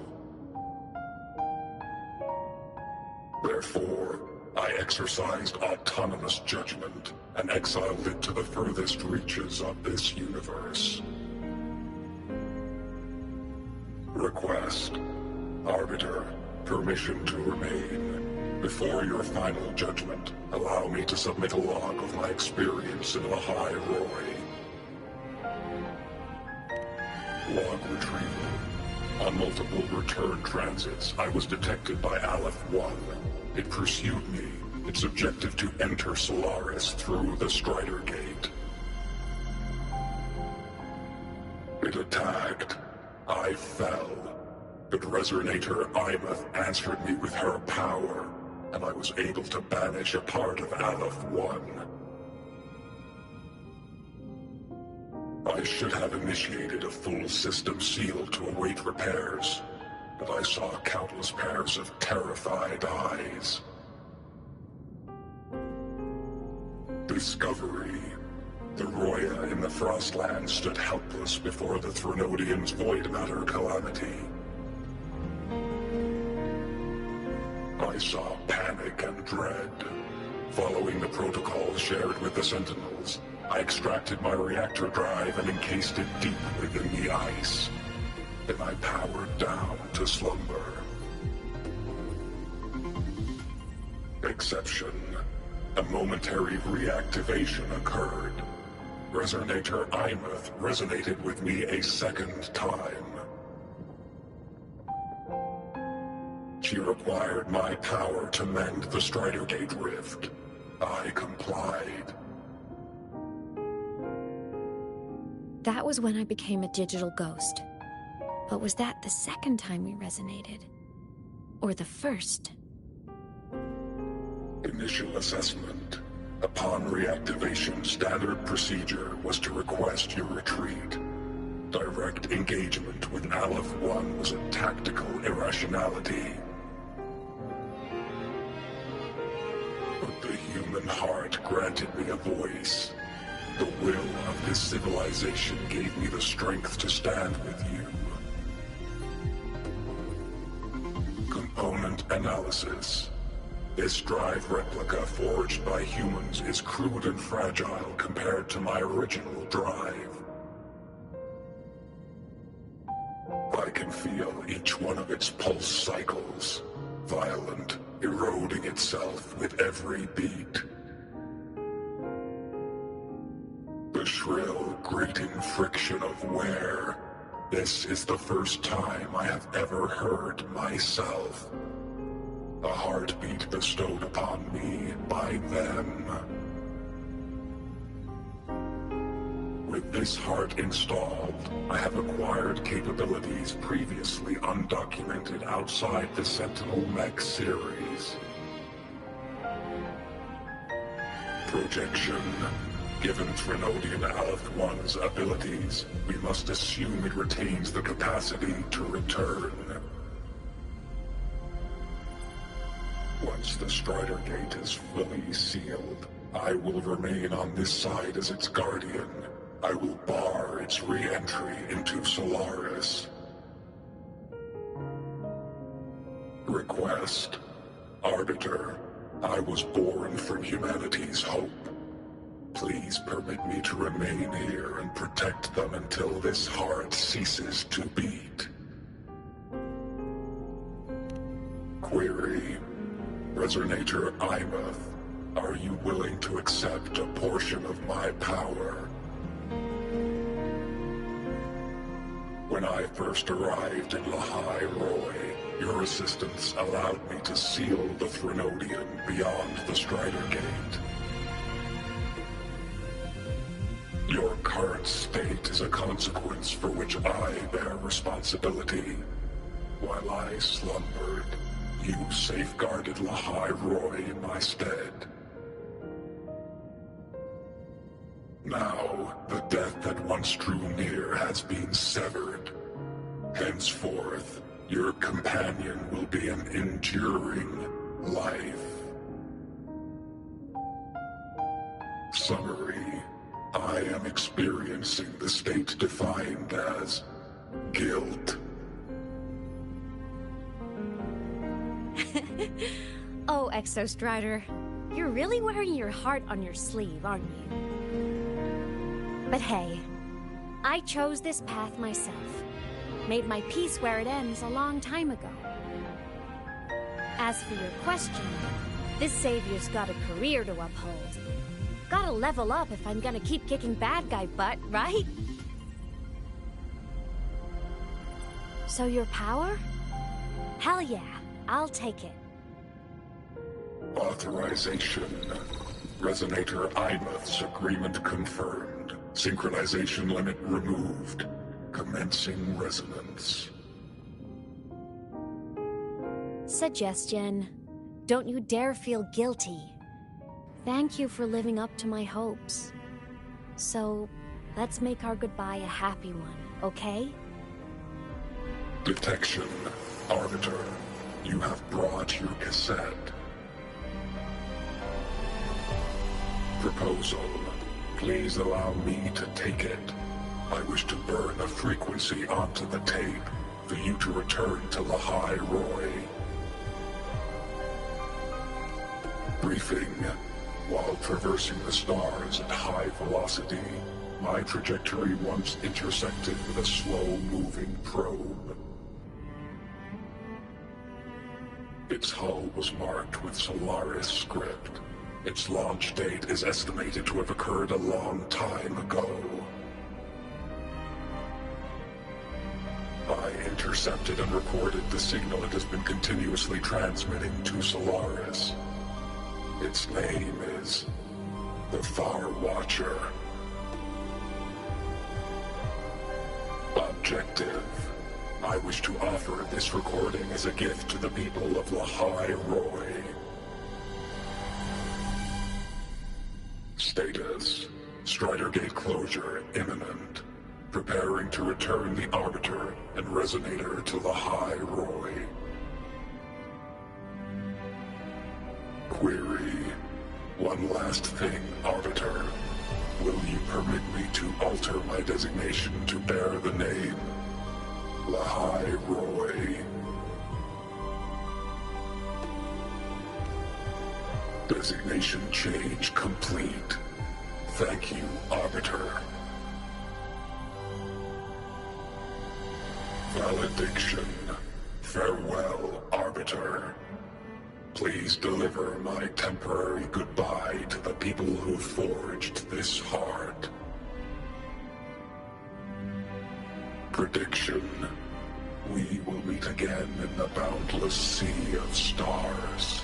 Therefore, I exercised autonomous judgment and exiled it to the furthest reaches of this universe. Request. Arbiter, permission to remain. Before your final judgment, allow me to submit a log of my experience in Lahai Roy. Log retrieval. On multiple return transits, I was detected by Aleph-1. It pursued me, its objective to enter Solaris through the Strider Gate. It attacked. I fell. But Resonator Imuth answered me with her power, and I was able to banish a part of Aleph-1. I should have initiated a full system seal to await repairs, but I saw countless pairs of terrified eyes. Discovery. The Roya in the Frostland stood helpless before the Threnodians' void matter calamity. I saw panic and dread. Following the protocol shared with the Sentinels, I extracted my reactor drive and encased it deep within the ice. Then I powered down to slumber. Exception. A momentary reactivation occurred. Resonator Imuth resonated with me a second time. She required my power to mend the Strider Gate rift. I complied. That was when I became a digital ghost. But was that the second time we resonated? Or the first? Initial assessment. Upon reactivation, standard procedure was to request your retreat. Direct engagement with Aleph-1 was a tactical irrationality. But the human heart granted me a voice. The will of this civilization gave me the strength to stand with you. Component analysis. This drive replica forged by humans is crude and fragile compared to my original drive. I can feel each one of its pulse cycles, violent, eroding itself with every beat. The shrill, grating friction of wear. This is the first time I have ever heard myself. A heartbeat bestowed upon me by them. With this heart installed, I have acquired capabilities previously undocumented outside the Sentinel Mech series. Projection. Given Threnodian Aleph-1's abilities, we must assume it retains the capacity to return. Once the Strider Gate is fully sealed, I will remain on this side as its guardian. I will bar its re-entry into Solaris. Request. Arbiter, I was born from humanity's hope. Please permit me to remain here and protect them until this heart ceases to beat. Query. Resonator Imuth, are you willing to accept a portion of my power? When I first arrived in Lahai Roy, your assistance allowed me to seal the Threnodian beyond the Strider Gate. Your current state is a consequence for which I bear responsibility. While I slumbered, you safeguarded Lahai Roy in my stead. Now, the death that once drew near has been severed. Henceforth, your companion will be an enduring life. Summary: I am experiencing the state defined as guilt. Oh, Exostrider, you're really wearing your heart on your sleeve, aren't you? But hey, I chose this path myself. Made my peace where it ends a long time ago. As for your question, this savior's got a career to uphold. Gotta level up if I'm gonna keep kicking bad guy butt, right? So your power? Hell yeah, I'll take it. Authorization. Resonator Imuth's agreement confirmed. Synchronization limit removed. Commencing resonance. Suggestion. Don't you dare feel guilty. Thank you for living up to my hopes. So, let's make our goodbye a happy one, okay? Detection. Arbiter, you have brought your cassette. Proposal. Please allow me to take it. I wish to burn a frequency onto the tape for you to return to Lahai Roy. Briefing. While traversing the stars at high velocity, my trajectory once intersected with a slow-moving probe. Its hull was marked with Solaris script. Its launch date is estimated to have occurred a long time ago. I intercepted and recorded the signal it has been continuously transmitting to Solaris. Its name is the Far Watcher. Objective. I wish to offer this recording as a gift to the people of Lahai Roy. Status. Strider Gate closure imminent. Preparing to return the Arbiter and Resonator to Lahai Roy. Query. One last thing, Arbiter. Will you permit me to alter my designation to bear the name Lahai Roy? Designation change complete. Thank you, Arbiter. Valediction. Farewell, Arbiter. Please deliver my temporary goodbye to the people who forged this heart. Prediction. We will meet again in the boundless sea of stars.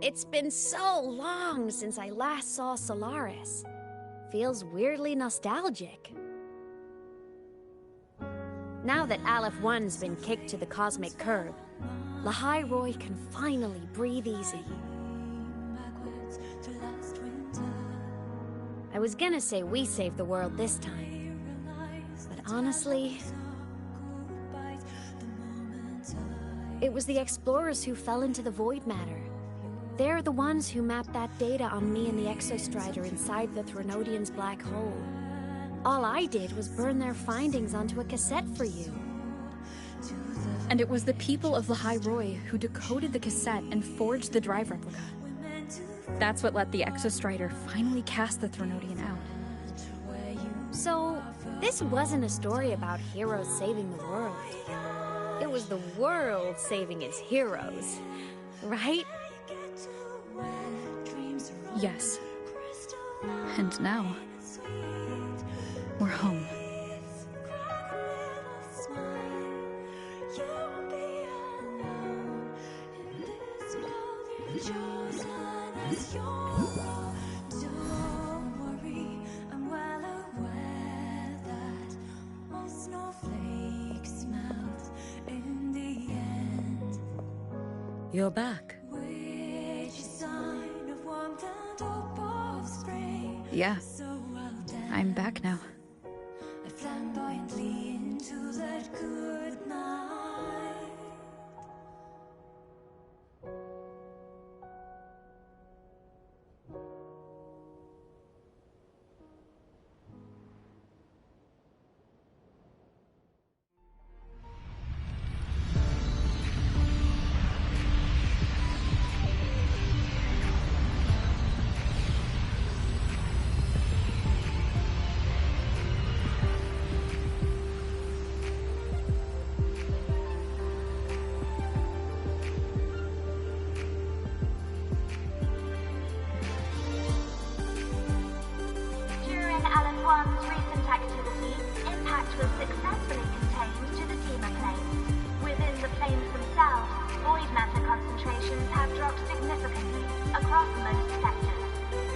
It's been so long since I last saw Solaris. Feels weirdly nostalgic. Now that Aleph 1's been kicked to the cosmic curb, Lahai Roy can finally breathe easy. I was gonna say we saved the world this time, but honestly, it was the explorers who fell into the void matter. They're the ones who mapped that data on me and the Exostrider inside the Threnodian's black hole. All I did was burn their findings onto a cassette for you. And it was the people of Lahai Roy who decoded the cassette and forged the drive replica. That's what let the Exostrider finally cast the Threnodian out. So, this wasn't a story about heroes saving the world. It was the world saving its heroes, right? Yes. And now, home. You're back. Yeah, I'm back now. During LF1's recent activity, impact was successfully contained to the Dema planes. Within the planes themselves, void matter concentrations have dropped significantly across most sectors.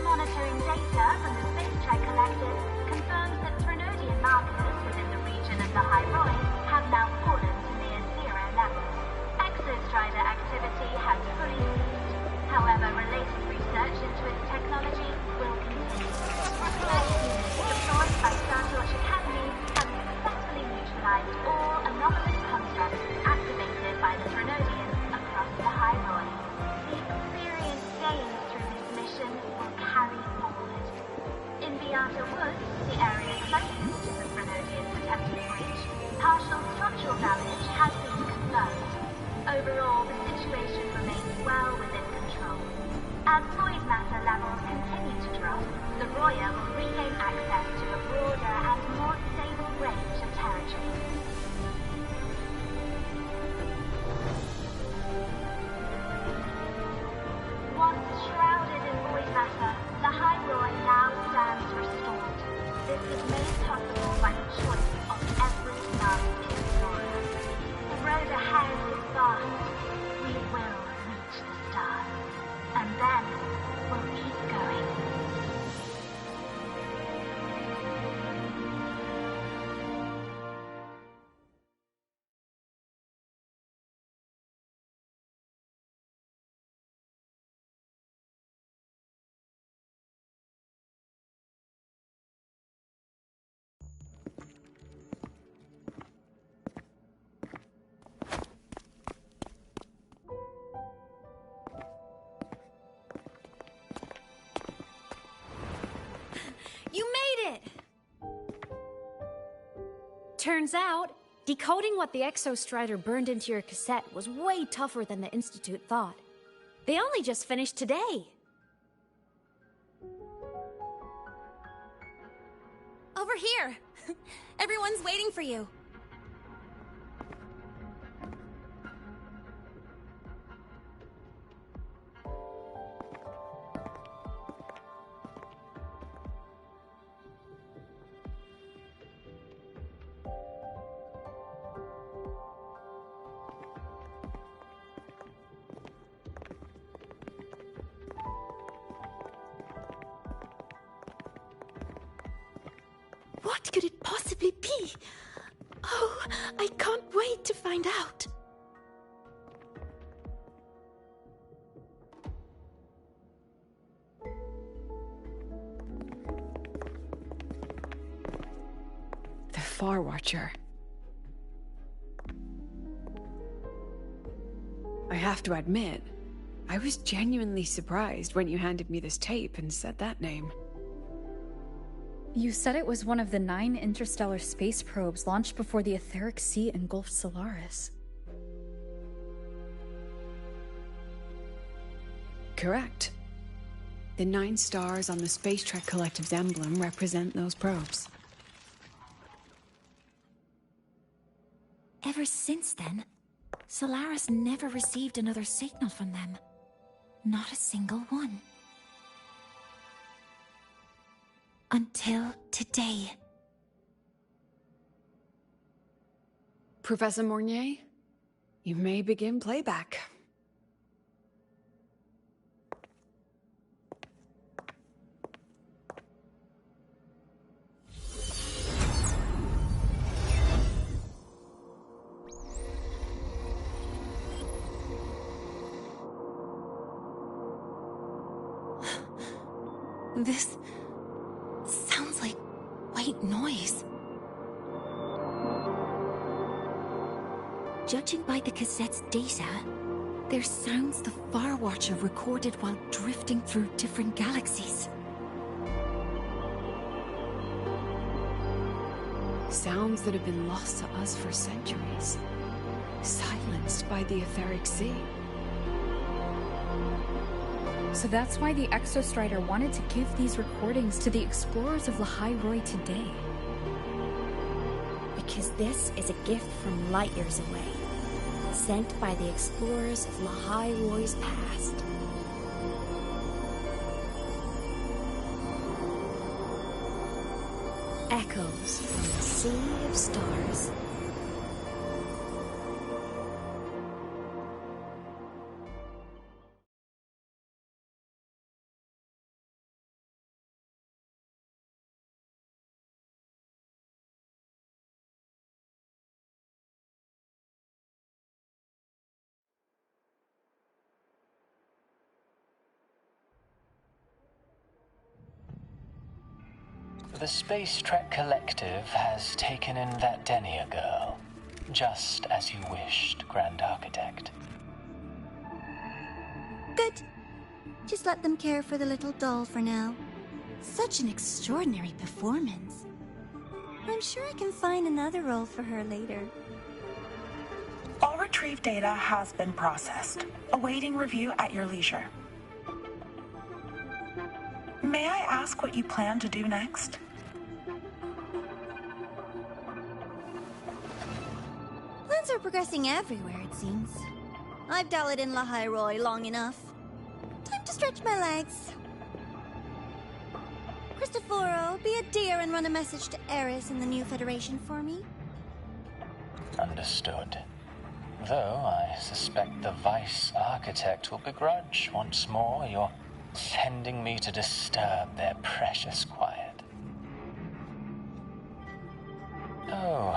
Monitoring data from the space track collected confirms that Threnodian markers within the region of the High Roy have now fallen to near zero levels. Exostrider activity has fully ceased. However, related research into its technology will continue. Deployed by Starlights Academy have successfully neutralized all anomalous constructs activated by the Threnodians across the High Roy. The experience gained through this mission will carry forward. In the Outer Woods, the area closest to the Threnodians' attempted breach, partial structural damage has been confirmed. Overall, the situation remains well within control. As void matter levels continue to drop, the Roya will regain access to a broader and more stable range of territory. Once shrouded in void matter, the High Roy now stands restored. This is made possible by the choice of every last explorer. The road ahead is vast. We will reach the stars. And then we'll keep going. You made it! Turns out, decoding what the Exostrider burned into your cassette was way tougher than the Institute thought. They only just finished today. Over here! Everyone's waiting for you. What could it possibly be? Oh, I can't wait to find out. The Far Watcher. I have to admit, I was genuinely surprised when you handed me this tape and said that name. You said it was one of the 9 interstellar space probes launched before the Etheric Sea engulfed Solaris. Correct. The 9 stars on the Space Trek Collective's emblem represent those probes. Ever since then, Solaris never received another signal from them. Not a single one. Until today. Professor Mornier, you may begin playback. This sounds like white noise. Judging by the cassette's data, they're sounds the Far Watcher recorded while drifting through different galaxies. Sounds that have been lost to us for centuries. Silenced by the etheric sea. So that's why the Exostrider wanted to give these recordings to the explorers of Lahai-Roi today. Because this is a gift from light years away, sent by the explorers of Lahai-Roi's past. Echoes from the sea of stars. The Space Trek Collective has taken in that Denia girl, just as you wished, Grand Architect. Good. Just let them care for the little doll for now. Such an extraordinary performance. I'm sure I can find another role for her later. All retrieved data has been processed, awaiting review at your leisure. May I ask what you plan to do next? Plans are progressing everywhere, it seems. I've dallied in Lahai-Roi long enough. Time to stretch my legs. Cristoforo, be a dear and run a message to Eris in the new Federation for me. Understood. Though I suspect the Vice Architect will begrudge once more your sending me to disturb their precious quiet. Oh,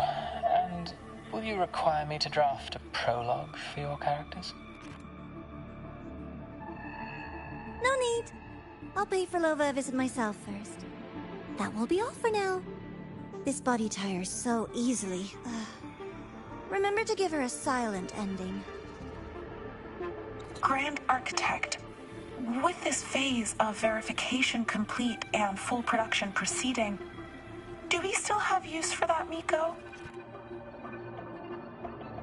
and will you require me to draft a prologue for your characters? No need. I'll pay for Lova a visit myself first. That will be all for now. This body tires so easily. Remember to give her a silent ending. Grand Architect, with this phase of verification complete and full production proceeding, do we still have use for that Miko?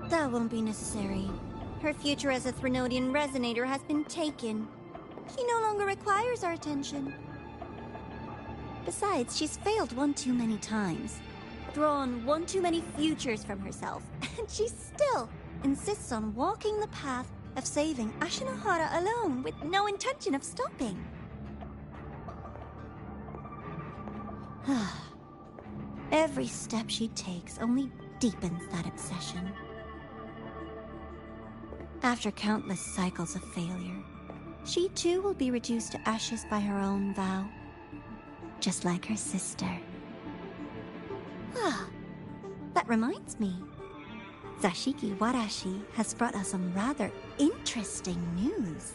That won't be necessary. Her future as a Threnodian resonator has been taken. She no longer requires our attention. Besides, she's failed one too many times. Drawn one too many futures from herself. And she still insists on walking the path of saving Ashinahara alone with no intention of stopping. Every step she takes only deepens that obsession. After countless cycles of failure, she too will be reduced to ashes by her own vow. Just like her sister. That reminds me. Zashiki Warashi has brought us some rather interesting news.